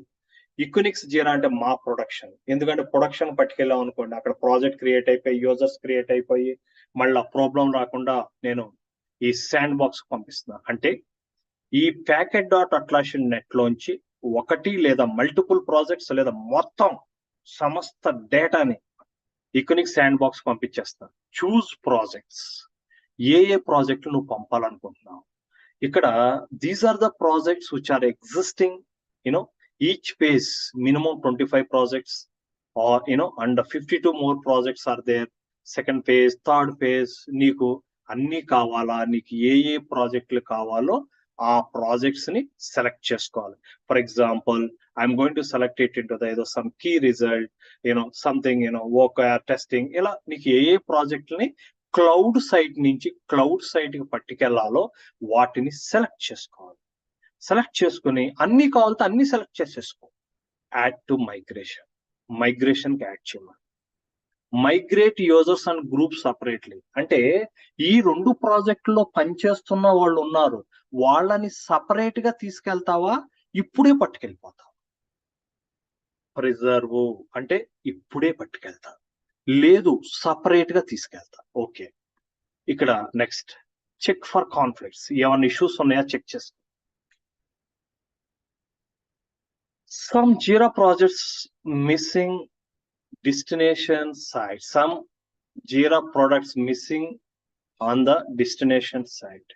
ఈక్వినిక్స్ జీరా అంటే మా ప్రొడక్షన్. ఎందుకంటే ప్రొడక్షన్ పట్టుకెళ్ళాం అనుకోండి, అక్కడ ప్రాజెక్ట్ క్రియేట్ అయిపోయి, యూజర్స్ క్రియేట్ అయిపోయి, మళ్ళీ ప్రాబ్లం రాకుండా నేను ఈ శాండ్ బాక్స్ పంపిస్తున్నా. అంటే ఈ ప్యాకెట్ డాట్ అట్లాషన్ నెట్ లోంచి ఒకటి లేదా మల్టిపుల్ ప్రాజెక్ట్స్ లేదా మొత్తం సమస్త డేటాని ఈక్వినిక్స్ శాండ్ బాక్స్ పంపించేస్తాను. చూస్ ప్రాజెక్ట్స్. ఏ ప్రాజెక్టులు నువ్వు పంపాలనుకుంటున్నావు. ఇక్కడ these are the projects which are existing, each phase minimum 25 projects, or and 52 more projects are there. Second phase, third phase, నీకు అన్ని కావాలా, నీకు ఏ ప్రాజెక్టులు కావాలో ఆ ప్రాజెక్ట్స్ ని సెలెక్ట్ చేసుకోవాలి. For example, I'm going to select it into the ఏదో some key result, something OKR testing. ఇలా నీకు ఏ ప్రాజెక్టుని క్లౌడ్ సైట్ నుంచి క్లౌడ్ సైట్ కి పట్టుకెళ్లాలో వాటిని సెలెక్ట్ చేసుకోవాలి. సెలెక్ట్ చేసుకుని అన్ని కావాలితే అన్ని సెలెక్ట్ చేసేసుకో. యాడ్ టు మైగ్రేషన్ కి యాడ్ చేయమని. Migrate users and group separately. అంటే ఈ 2 ప్రాజెక్టుల్లో పనిచేస్తున్న వాళ్ళు ఉన్నారు, వాళ్ళని సపరేట్ గా తీసుకెళ్తావా, ఇప్పుడే పట్టుకెళ్ళిపోతావు. ప్రిజర్వ్ అంటే ఇప్పుడే పట్టుకెళ్తా, లేదు సపరేట్ గా తీసుకెళ్తా. ఓకే. ఇక్కడ నెక్స్ట్ చెక్ ఫర్ కాన్ఫ్లిక్ట్స్. ఏమైనా ఇష్యూస్ ఉన్నాయా చెక్ చేసుకో. Some Jira projects missing destination site. Some Jira products missing on the destination site.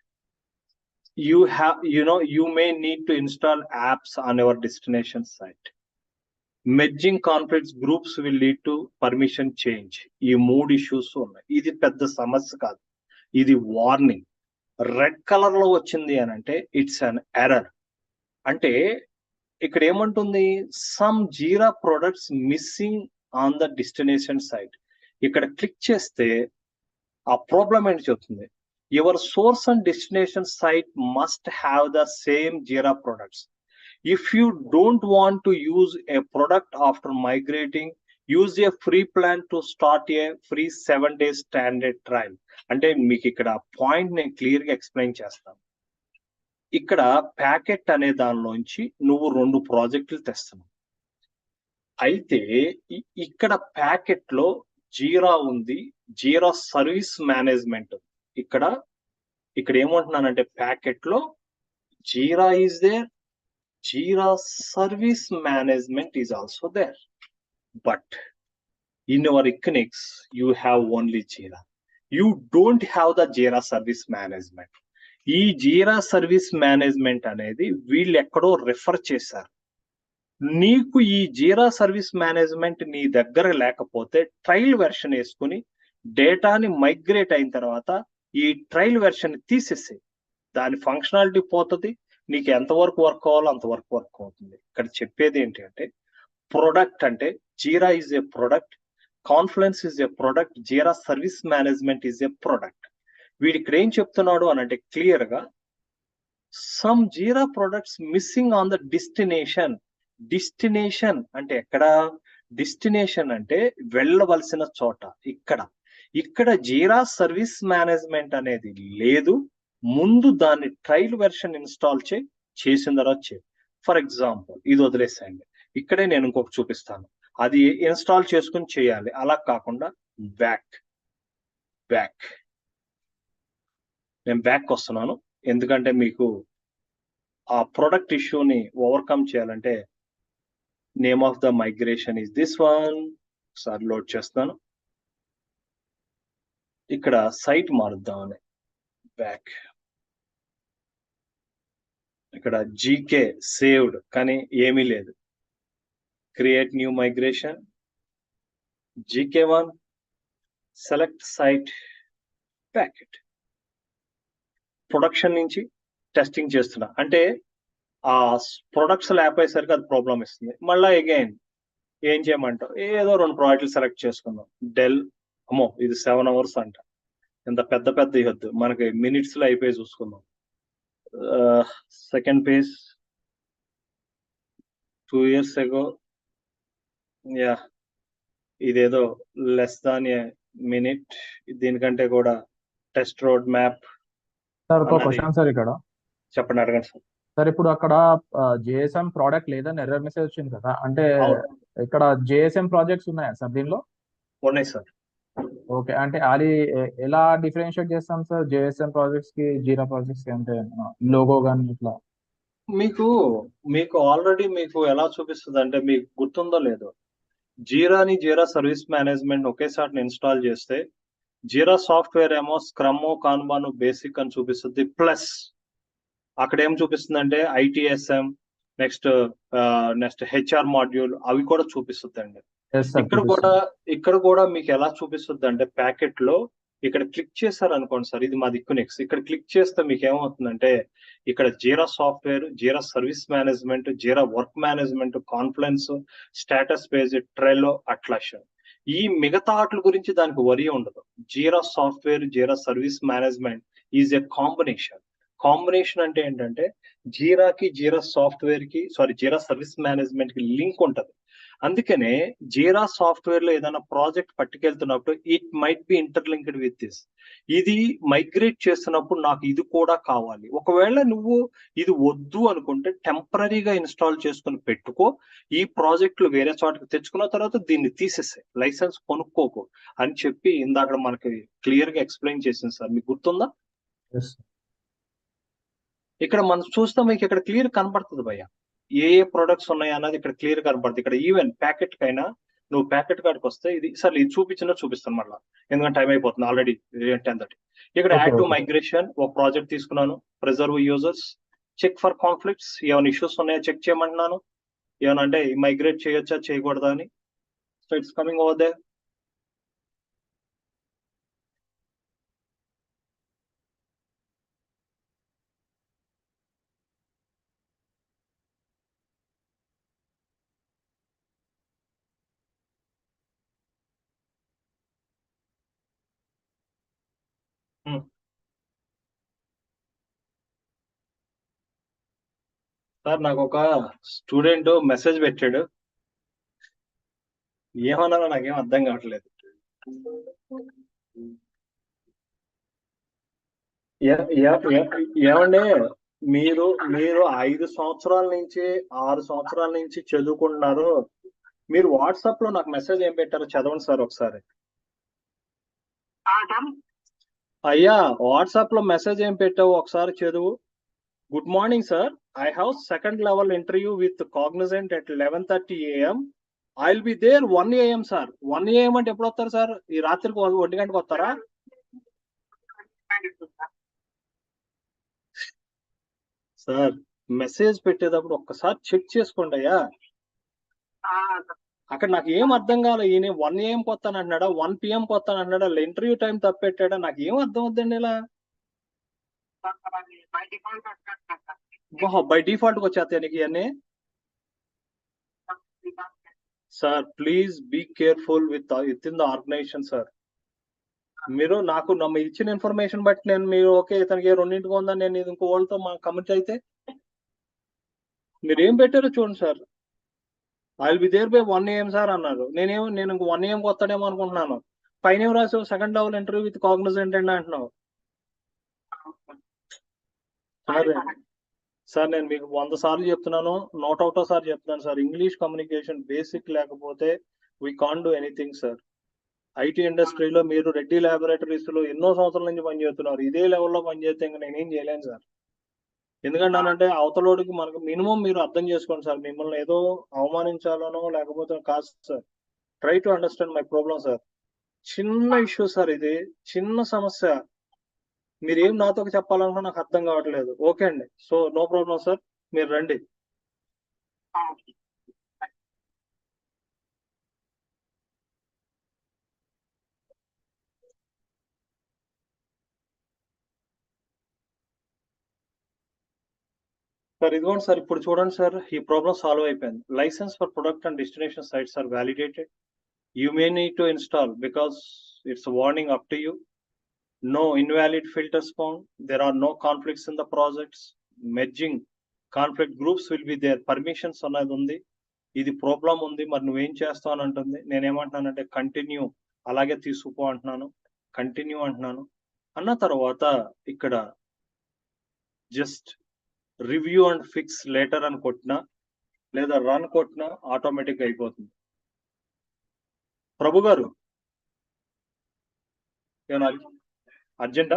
You may need to install apps on your destination site. Merging conflicts groups will lead to permission change. ఈ 3 issues ఉన్నాయి. ఇది పెద్ద సమస్య కాదు, ఇది warning. Red colour లో వచ్చింది అని అంటే ఇట్స్ అన్ ఎర్రర్. అంటే ఇక్కడ ఏమంటుంది, some Jira products missing on the destination site. ఇక్కడ క్లిక్ చేస్తే ఆ ప్రాబ్లం ఏంటి చెప్తుంది, your source and destination site must have the same Jira products. If you don't want to use a product after migrating, use a free plan to start a free 7 days standard trial. అంటే మీకు ఇక్కడ point నేను clear గా explain చేస్తాను. ఇక్కడ packet అనే దానిలోంచి నువ్వు 2 ప్రాజెక్టులు తెస్తున్నావు. అయితే ఇక్కడ ప్యాకెట్ లో జీరా ఉంది, జీరా సర్వీస్ మేనేజ్మెంట్. ఇక్కడ ఏమంటున్నానంటే ప్యాకెట్ లో Jira is there, Jira service management is also there, but in your Equinix you have only Jira. You don't have the Jira service management. ఈ Jira service management అనేది వీళ్ళు ఎక్కడో refer చేశారు. నీకు ఈ Jira service management నీ దగ్గర లేకపోతే ట్రయల్ వెర్షన్ వేసుకుని డేటాని మైగ్రేట్ అయిన తర్వాత ఈ ట్రయల్ వెర్షన్ తీసేసి దాని ఫంక్షనాలిటీ పోతుంది, నీకు ఎంతవరకు వర్క్ అవ్వాలో అంతవరకు వర్క్ అవుతుంది. ఇక్కడ చెప్పేది ఏంటి అంటే ప్రొడక్ట్ అంటే Jira is a product, Confluence is a product, Jira service management is a product. వీడు ఇక్కడ ఏం చెప్తున్నాడు అని అంటే క్లియర్ గా some Jira products missing on the destination. Destination అంటే ఎక్కడ, డెస్టినేషన్ అంటే వెళ్ళవలసిన చోట. ఇక్కడ జీరా సర్వీస్ మేనేజ్మెంట్ అనేది లేదు, ముందు దాన్ని ట్రయల్ వెర్షన్ ఇన్స్టాల్ చేసిన తర్వాత ఫర్ ఎగ్జాంపుల్ ఇది వదిలేసాయండి, ఇక్కడే నేను ఇంకొక చూపిస్తాను, అది ఇన్స్టాల్ చేసుకుని చేయాలి. అలా కాకుండా బ్యాక్ నేను బ్యాక్ వస్తున్నాను, ఎందుకంటే మీకు ఆ ప్రొడక్ట్ ఇష్యూని ఓవర్కమ్ చేయాలంటే name of the migration is this one. ఒకసారి లోడ్ చేస్తాను, ఇక్కడ సైట్ మారుద్దామని బ్యాక్. ఇక్కడ జీకే సేవ్డ్ కానీ ఏమీ లేదు. Create new migration, GK1, select site, packet. Production నుంచి టెస్టింగ్ చేస్తున్నా అంటే ఆ ప్రొడక్ట్స్ లేకపోయేసరికి అది ప్రాబ్లం ఇస్తుంది. మళ్ళీ అగైన్ ఏం చేయమంటావు, ఏదో 2 ప్రాజెక్టులు సెలెక్ట్ చేసుకుందాం. డెల్, అమ్మో ఇది 7 hours అంట, ఇంత పెద్ద ఇవ్వద్దు, మనకి మినిట్స్ లో అయిపోయి చూసుకుందాం. Second page 2 years ago, yeah ఇదేదో లెస్ దాన్ ఏ మినిట్, దీనికంటే కూడా టెస్ట్ రోడ్ మ్యాప్. సార్ ఒక క్వశ్చన్ సార్ ఇక్కడ. చెప్పండి, అడగండి సార్. సార్ ఇప్పుడు అక్కడ జేఎస్ఎం ప్రోడక్ట్ లేదని ఎర్రర్ మెసేజ్ వచ్చింది కదా, అంటే అవును. ఇక్కడ జేఎస్ఎం ప్రాజెక్ట్స్ ఉన్నాయా సార్ దీనిలో? ఉన్నాయి సార్. ఓకే, అంటే అది ఎలా డిఫరెన్షియేట్ చేస్తాం సార్ జేఎస్ఎం ప్రాజెక్ట్స్ కి జీరా ప్రాజెక్ట్స్ కి? అంటే లోగో కానీ ఇట్లా మీకు ఆల్రెడీ మీకు ఎలా చూపిస్తుంది అంటే మీకు గుర్తుందో లేదో, జీరాని జీరా సర్వీస్ మేనేజ్మెంట్ ఒకేసారి ఇన్స్టాల్ చేస్తే జీరా సాఫ్ట్వేర్ ఏమో స్క్రమ్, కాన్బాన్, బేసిక్ అని చూపిస్తుంది. ప్లస్ అక్కడ ఏం చూపిస్తుంది అంటే ITSM, నెక్స్ట్ HR మాడ్యూల్ అవి కూడా చూపిస్తుంది అండి. ఇక్కడ కూడా మీకు ఎలా చూపిస్తుంది అంటే ప్యాకెట్ లో ఇక్కడ క్లిక్ చేశారు అనుకోండి సార్, ఇది మా దిక్కునెక్స్. ఇక్కడ క్లిక్ చేస్తే మీకు ఏమవుతుందంటే ఇక్కడ Jira software, Jira service management, Jira work management, Confluence, status page, Trello, Atlassian, ఈ మిగతా వాటి గురించి దానికి వరి ఉండదు. Jira software, Jira service management is a combination. అంటే ఏంటంటే జీరాకి, జీరా సాఫ్ట్వేర్ కి, జీరా సర్వీస్ మేనేజ్మెంట్ కి లింక్ ఉంటది. అందుకనే జీరా సాఫ్ట్వేర్ లో ఏదైనా ప్రాజెక్ట్ పట్టుకెళ్తున్నప్పుడు it might be interlinked with this. ఇది మైగ్రేట్ చేస్తున్నప్పుడు నాకు ఇది కూడా కావాలి. ఒకవేళ నువ్వు ఇది వద్దు అనుకుంటే టెంపరీగా ఇన్స్టాల్ చేసుకుని పెట్టుకో, ఈ ప్రాజెక్టులు వేరే చోటకి తెచ్చుకున్న తర్వాత దీన్ని తీసేసే, లైసెన్స్ కొనుక్కోకు అని చెప్పి ఇందాక మనకి క్లియర్ గా ఎక్స్ప్లెయిన్ చేసింది సార్, మీకు గుర్తుందా? ఇక్కడ మనం చూస్తే మీకు ఇక్కడ క్లియర్ కనబడుతుంది భయ్య, ఏ ప్రొడక్ట్స్ ఉన్నాయి అన్నది ఇక్కడ క్లియర్ కనబడుతుంది. ఇక్కడ ఈవెన్ ప్యాకెట్ కైనా నువ్వు ప్యాకెట్ కాడికి వస్తే ఇది సార్ ఇది చూపిస్తాను మళ్ళీ, ఎందుకంటే టైం అయిపోతుంది ఆల్రెడీ 10:30. ఇక్కడ యాడ్ టు మైగ్రేషన్ ఒక ప్రాజెక్ట్ తీసుకున్నాను, preserve users, check for conflicts, ఏమైనా ఇష్యూస్ ఉన్నాయో చెక్ చేయమంటున్నాను, ఏమైనా అంటే మైగ్రేట్ చేయొచ్చా చేయకూడదా అని. So it's coming over they. Sir నాకు ఒక స్టూడెంట్ మెసేజ్ పెట్టాడు, ఏమన్నారో నాకేం అర్థం కావట్లేదు. ఏమండి, మీరు 5 సంవత్సరాల నుంచి 6 సంవత్సరాల నుంచి చదువుకుంటున్నారు. మీరు వాట్సాప్ లో నాకు మెసేజ్ ఏం పెట్టారో చదవండి సార్ ఒకసారి. అయ్యా, వాట్సాప్ లో మెసేజ్ ఏం పెట్టావు ఒకసారి చదువు. Good morning sir, I have second level interview with Cognizant at 11:30 AM. I'll be there 1 AM sir. 1 AM అంటే ఎప్పుడు వస్తారు సార్? ఈ రాత్రికి 1 గంటకు వస్తారా? సార్ మెసేజ్ పెట్టేటప్పుడు ఒక్కసారి చెక్ చేసుకోండి అయ్యా. అక్కడ నాకు ఏం అర్థం కాలే. ఈయన 1 AM వస్తాను అన్నాడా, 1 PM వస్తాను అన్నాడా, ఇంటర్వ్యూ టైం తప్పెట్టాడా, నాకు ఏం అర్థం అవుతుందండి ఇలా. బై డిఫాల్ట్ వచ్చేస్తాయి నీకు ఇవన్నీ. Sir please be careful with in the organisation sir. మీరు నాకు ఇచ్చిన ఇన్ఫర్మేషన్ బట్టి నేను మీరు ఓకే ఇతనికి 2ంటికి ఉందని నేను ఇంకో వాళ్ళతో మా కమిట్ అయితే మీరు ఏం పెట్టారో చూడండి sir. I will be there by 1 AM sir అన్నారు. నేను ఇంకో 1 AM వస్తాడేమో అనుకుంటున్నాను. పైన ఏం రాసావు, second level interview with Cognizant అండి అంటున్నావు. సార్ నేను మీకు 100 సార్లు చెప్తున్నాను, 101వ సారి చెప్తున్నాను సార్, ఇంగ్లీష్ కమ్యూనికేషన్ బేసిక్ లేకపోతే we can't do anything sir. IT ఇండస్ట్రీలో మీరు రెడ్డి ల్యాబొరేటరీస్ లో ఎన్నో సంవత్సరాల నుంచి పనిచేస్తున్నారు. ఇదే లెవెల్లో పనిచేస్తే ఇంకా నేనేం చేయలేను సార్. ఎందుకంటే అవతలోడికి మనకు మినిమం మీరు అర్థం చేసుకోండి సార్. మిమ్మల్ని ఏదో అవమానించాలనో లేకపోతే కాదు sir. Try to understand my problem sir. చిన్న ఇష్యూ సార్, ఇది చిన్న సమస్య. మీరు ఏం నాతో చెప్పాలనుకున్నా నాకు అర్థం కావట్లేదు. ఓకే అండి, సో నో ప్రాబ్లం సార్, మీరు రండి. సార్ ఇదిగోండి సార్, ఇప్పుడు చూడండి సార్, ఈ ప్రాబ్లం సాల్వ్ అయిపోయింది. Licence for product and destination sites are validated. You may need to install because it's warning up to you. No invalid filters found. There are no conflicts in the projects. Merging conflict groups will be there. Permissions అన్నది ఉంది. ఇది problem ఉంది, మరి నువ్వేం చేస్తావు అని అంటుంది. నేనేమంటున్నానంటే కంటిన్యూ, అలాగే తీసుకుపో అంటున్నాను. కంటిన్యూ అంటున్నాను. అన్న తర్వాత ఇక్కడ just review and fix later అని కొట్టినా లేదా రన్ కొట్టినా ఆటోమేటిక్ అయిపోతుంది. ప్రభు గారు ఏమన్నా అర్జెంటా?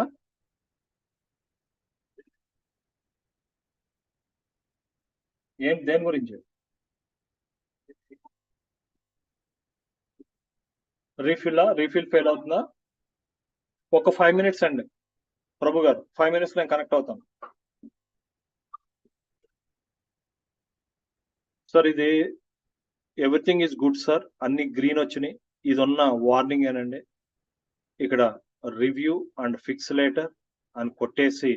దేని గురించి? రీఫిల్ ఫెయిల్ అవుతుందా? ఒక 5 minutes అండి ప్రభు గారు, 5 minutes నేను కనెక్ట్ అవుతాను సార్. ఇది ఎవ్రీథింగ్ ఈజ్ గుడ్ సార్, అన్ని గ్రీన్ వచ్చినాయి. ఇది ఉన్న వార్నింగ్ ఏనండి. ఇక్కడ రివ్యూ అండ్ ఫిక్స్ లేటర్ అని కొట్టేసి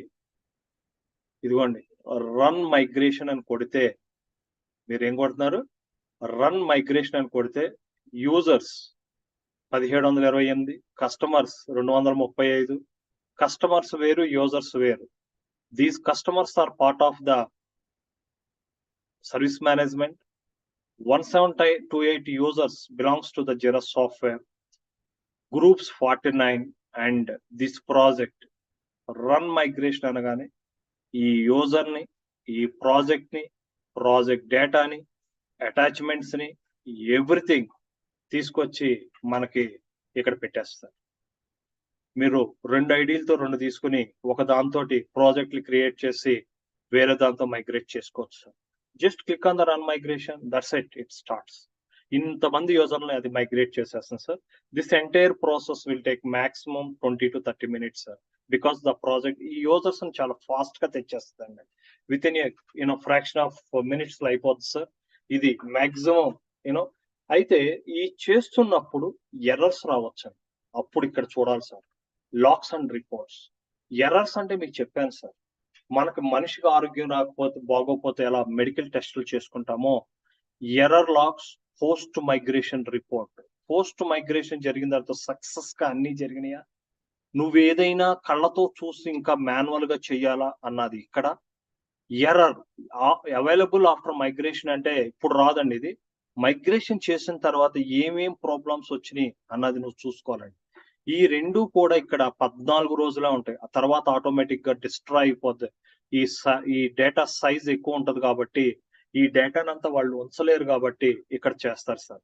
ఇదిగోండి రన్ మైగ్రేషన్ అని కొడితే మీరు ఏం కొడుతున్నారు? రన్ మైగ్రేషన్ అని కొడితే యూజర్స్ 1728, కస్టమర్స్ 235. కస్టమర్స్ వేరు, యూజర్స్ వేరు. These customers are part of the service management. 1728 users belongs to the Jira software. Groups 49 and this project run migration అనగానే ఈ యూజర్ ని, ఈ ప్రాజెక్ట్ ని, ప్రాజెక్ట్ డేటాని, అటాచ్మెంట్స్ ని, ఎవ్రీథింగ్ తీసుకొచ్చి మనకి ఇక్కడ పెట్టేస్తారు. మీరు 2 ఐడీలతో 2 తీసుకుని ఒక దాంతో ప్రాజెక్ట్ క్రియేట్ చేసి వేరే దాంతో మైగ్రేట్ చేసుకోవచ్చు. Just click on the run migration, that's it starts. ఇంతమంది యూజర్లు అది మైగ్రేట్ చేసేస్తాం sir. This entire process will take maximum 20 to 30 minutes sir. Because the project ఈ యూజర్స్ చాలా ఫాస్ట్ గా తెచ్చేస్తుందండి. Within fraction of minutes లో అయిపోతుంది సార్. ఇది మాక్సిమం అయితే ఈ చేస్తున్నప్పుడు ఎర్రర్స్ రావచ్చండి. అప్పుడు ఇక్కడ చూడాలి sir, lakhs and reports. Errors అంటే మీకు చెప్పాను సార్, మనకు మనిషికి ఆరోగ్యం రాకపోతే బాగోపోతే ఎలా మెడికల్ టెస్టులు చేసుకుంటామో, error lakhs, post migration report. Post migration జరిగిన తర్వాత సక్సెస్ గా అన్ని జరిగినాయా, నువ్వేదైనా కళ్ళతో చూసి ఇంకా మాన్యువల్ గా చెయ్యాలా అన్నది ఇక్కడ. ఎర్రర్ అవైలబుల్ ఆఫ్టర్ మైగ్రేషన్ అంటే ఇప్పుడు రాదండి ఇది. మైగ్రేషన్ చేసిన తర్వాత ఏమేం ప్రాబ్లమ్స్ వచ్చినాయి అన్నది నువ్వు చూసుకోవాలండి. ఈ రెండు కూడా ఇక్కడ 14 రోజులే ఉంటాయి. ఆ తర్వాత ఆటోమేటిక్ గా డిస్ట్రాయ్ అయిపోద్ది. ఈ డేటా సైజ్ ఎక్కువ ఉంటది కాబట్టి ఈ డేటానంతా వాళ్ళు ఉంచలేరు కాబట్టి ఇక్కడ చేస్తారు సార్.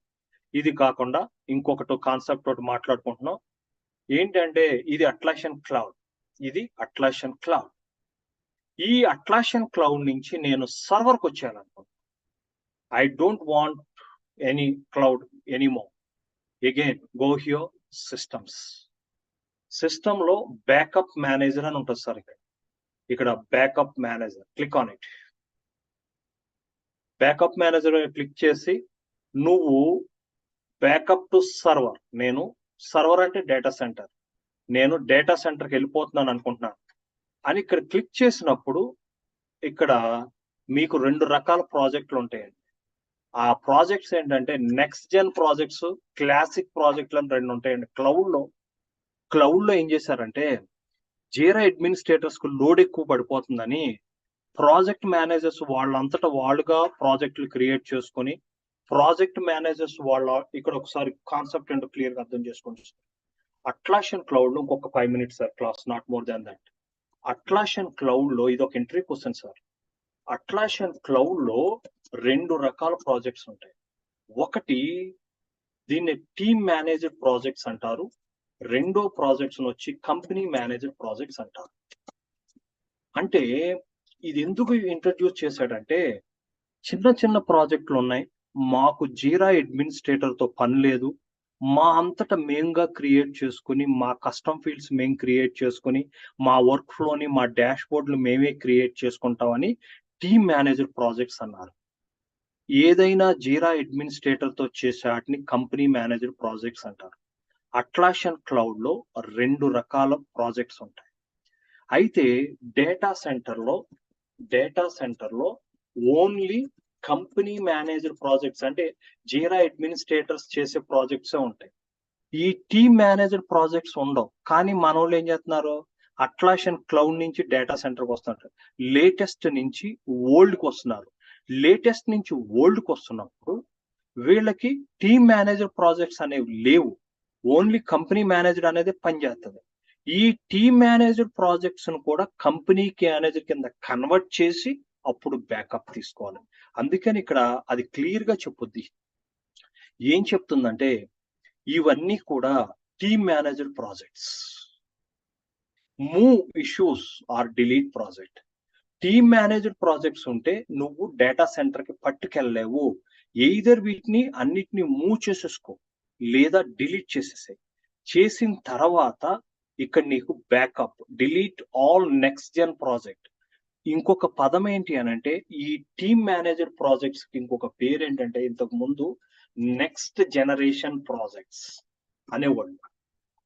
ఇది కాకుండా ఇంకొకటి కాన్సెప్ట్ ఒకటి మాట్లాడుకుంటున్నాం. ఏంటంటే ఇది అట్లాషన్ క్లౌడ్. ఇది అట్లాషన్ క్లౌడ్. ఈ అట్లాషన్ క్లౌడ్ నుంచి నేను సర్వర్కి వచ్చేయాలనుకుంటున్నాను. I don't want any cloud anymore. Again go here systems. System లో బ్యాకప్ మేనేజర్ అని ఉంటుంది సార్. ఇక్కడ backup manager click on it. Backup manager click చేసి నువ్వు బ్యాకప్ టు సర్వర్, నేను సర్వర్ అంటే డేటా సెంటర్, నేను డేటా సెంటర్కి వెళ్ళిపోతున్నాను అనుకుంటున్నాను అని ఇక్కడ క్లిక్ చేసినప్పుడు ఇక్కడ మీకు 2 రకాల ప్రాజెక్టులు ఉంటాయండి. ఆ ప్రాజెక్ట్స్ ఏంటంటే నెక్స్ట్ జెన్ ప్రాజెక్ట్స్, క్లాసిక్ ప్రాజెక్టులు అని 2 ఉంటాయండి. క్లౌడ్ లో ఏం చేశారంటే జీరా అడ్మినిస్ట్రేటర్స్ కు లోడ్ ఎక్కువ పడిపోతుందని ప్రాజెక్ట్ మేనేజర్స్ వాళ్ళంతటా వాళ్ళుగా ప్రాజెక్టులు క్రియేట్ చేసుకొని ప్రాజెక్ట్ మేనేజర్స్ వాళ్ళ ఇక్కడ ఒకసారి కాన్సెప్ట్ ఏంటో క్లియర్ గా అర్థం చేసుకోండి. అట్లాషన్ క్లౌడ్ లో ఇంకొక 5 minutes sir class, not more than that. Atlassian cloud లో ఇది ఒక entry question sir. Atlassian cloud లో 2 రకాల ప్రాజెక్ట్స్ ఉంటాయి. ఒకటి దీన్ని టీమ్ మేనేజర్ ప్రాజెక్ట్స్ అంటారు. రెండో ప్రాజెక్ట్స్ వచ్చి కంపెనీ మేనేజర్ ప్రాజెక్ట్స్ అంటారు. అంటే ఇది ఎందుకు ఇంట్రడ్యూస్ చేశాడంటే చిన్న చిన్న ప్రాజెక్టులు ఉన్నాయి, మాకు జీరా అడ్మినిస్ట్రేటర్ తో పని లేదు, మా అంతటా మేంగా క్రియేట్ చేసుకుని మా కస్టమ్ ఫీల్డ్స్ మేము క్రియేట్ చేసుకుని మా వర్క్ ఫ్లోని మా డాష్ బోర్డులు మేమే క్రియేట్ చేసుకుంటామని టీమ్ మేనేజర్ ప్రాజెక్ట్స్ అన్నారు. ఏదైనా జీరా అడ్మినిస్ట్రేటర్ తో చేసే వాటిని కంపెనీ మేనేజర్ ప్రాజెక్ట్స్ అంటారు. అట్లాషన్ క్లౌడ్ లో 2 రకాల ప్రాజెక్ట్స్ ఉంటాయి. అయితే డేటా సెంటర్ లో ఓన్లీ కంపెనీ మేనేజర్ ప్రాజెక్ట్స్ అంటే జీరా అడ్మినిస్ట్రేటర్స్ చేసే ప్రాజెక్ట్సే ఉంటాయి. ఈ టీమ్ మేనేజర్ ప్రాజెక్ట్స్ ఉండవు. కానీ మన వాళ్ళు ఏం చేస్తున్నారు, అట్లాషన్ క్లౌడ్ నుంచి డేటా సెంటర్కి వస్తున్నారు, లేటెస్ట్ నుంచి ఓల్డ్కి వస్తున్నారు. లేటెస్ట్ నుంచి ఓల్డ్కి వస్తున్నప్పుడు వీళ్ళకి టీమ్ మేనేజర్ ప్రాజెక్ట్స్ అనేవి లేవు, ఓన్లీ కంపెనీ మేనేజర్ అనేది పనిచేస్తుంది. ఈ టీమ్ మేనేజర్ ప్రాజెక్ట్స్ ను కూడా కంపెనీ మేనేజర్ కింద కన్వర్ట్ చేసి అప్పుడు బ్యాకప్ తీసుకోవాలి. అందుకని ఇక్కడ అది క్లియర్ గా చెప్పుద్ది. ఏం చెప్తుందంటే ఇవన్నీ కూడా team manager projects. Move issues or delete project. Team manager projects ఉంటే నువ్వు డేటా సెంటర్ కి పట్టుకెళ్ళలేవు. ఎయిదర్ వీటిని అన్నిటిని మూవ్ చేసేసుకో లేదా డిలీట్ చేసేసాయి. చేసిన తర్వాత ఇక్కడ నీకు backup, delete all next gen project. ఇంకొక పదం ఏంటి అని అంటే ఈ టీమ్ మేనేజర్ ప్రాజెక్ట్స్ కి ఇంకొక పేరు ఏంటంటే ఇంతకు ముందు నెక్స్ట్ జనరేషన్ ప్రాజెక్ట్స్ అనేవాళ్ళు.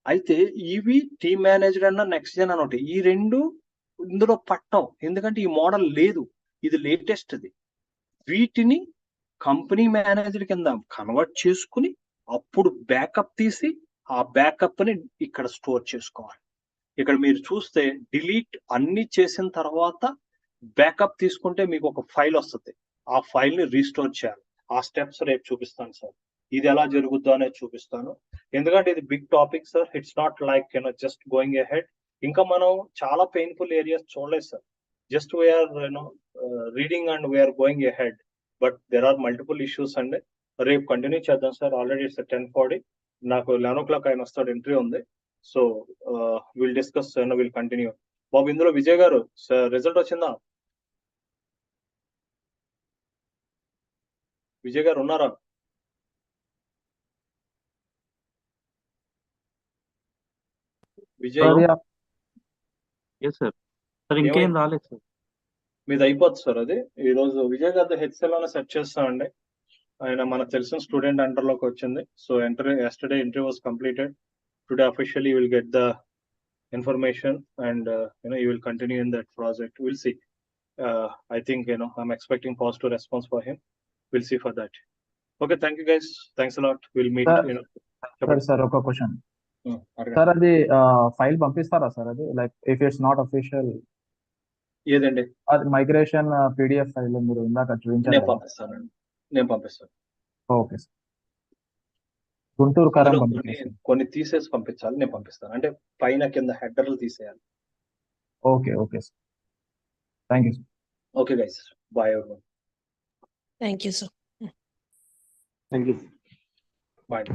అయితే ఇవి టీమ్ మేనేజర్ అన్న నెక్స్ట్ జెన్ అని ఉంటాయి. ఈ 2 ఇందులో పట్టవు, ఎందుకంటే ఈ మోడల్ లేదు, ఇది లేటెస్ట్ది. వీటిని కంపెనీ మేనేజర్ కింద కన్వర్ట్ చేసుకుని అప్పుడు బ్యాకప్ తీసి ఆ బ్యాకప్ ని ఇక్కడ స్టోర్ చేసుకోవాలి. ఇక్కడ మీరు చూస్తే డిలీట్ అన్ని చేసిన తర్వాత బ్యాకప్ తీసుకుంటే మీకు ఒక ఫైల్ వస్తుంది. ఆ ఫైల్ ని రీస్టోర్ చేయాలి. ఆ స్టెప్స్ రేపు చూపిస్తాను సార్. ఇది ఎలా జరుగుద్దో అనేది చూపిస్తాను, ఎందుకంటే ఇది big topic sir. It's not like just going ahead. ఇంకా మనం చాలా పెయిన్ఫుల్ ఏరియాస్ చూడలేదు sir. Just we're reading and we're going ahead, but there are multiple issues అండి. రేపు కంటిన్యూ చేద్దాం సార్. Already it's 10:40. నాకు 11 o'clock ఆయన వస్తాడు, ఎంట్రీ ఉంది. So will discuss, will continue. బాబు ఇందులో విజయ్ గారు రిజల్ట్ వచ్చిందా? విజయ్ గారు ఉన్నారా? Vijay yes sir. సార్ ఇంకేం రాలేదు సార్. మీది అయిపోద్ది సార్. అది ఈ రోజు విజయ్ గారి హెచ్ఎల్ లోనే సెట్ చేస్తామండి. ఆయన మనకు తెలిసిన స్టూడెంట్ అండర్ లోకి వచ్చింది. So yesterday entry was completed. Today officially you will get the information and you will continue in that project. We'll see. I think I'm expecting positive response for him. We'll see for that. Okay, thank you guys. Thanks a lot. We'll meet. Sir ఒక question sir, అది file పంపిస్తారా sir? అది like if it's not official ఏదండి? అది migration PDF file మీరు ఇందాక చూపించారు నేను కదా. పంపిస్తానండి. నేను పంపిస్తాను. Okay sir. గుంటూరు కారం అందులో పంపించేసి. కొన్ని తీసేసి పంపించాలి. నేను పంపిస్తాను. అంటే పైన కింద హెడర్లు తీసేయాలి. Okay okay sir. Thank you sir. Okay guys. Bye everyone. Thank you, sir. Thank you. Bye.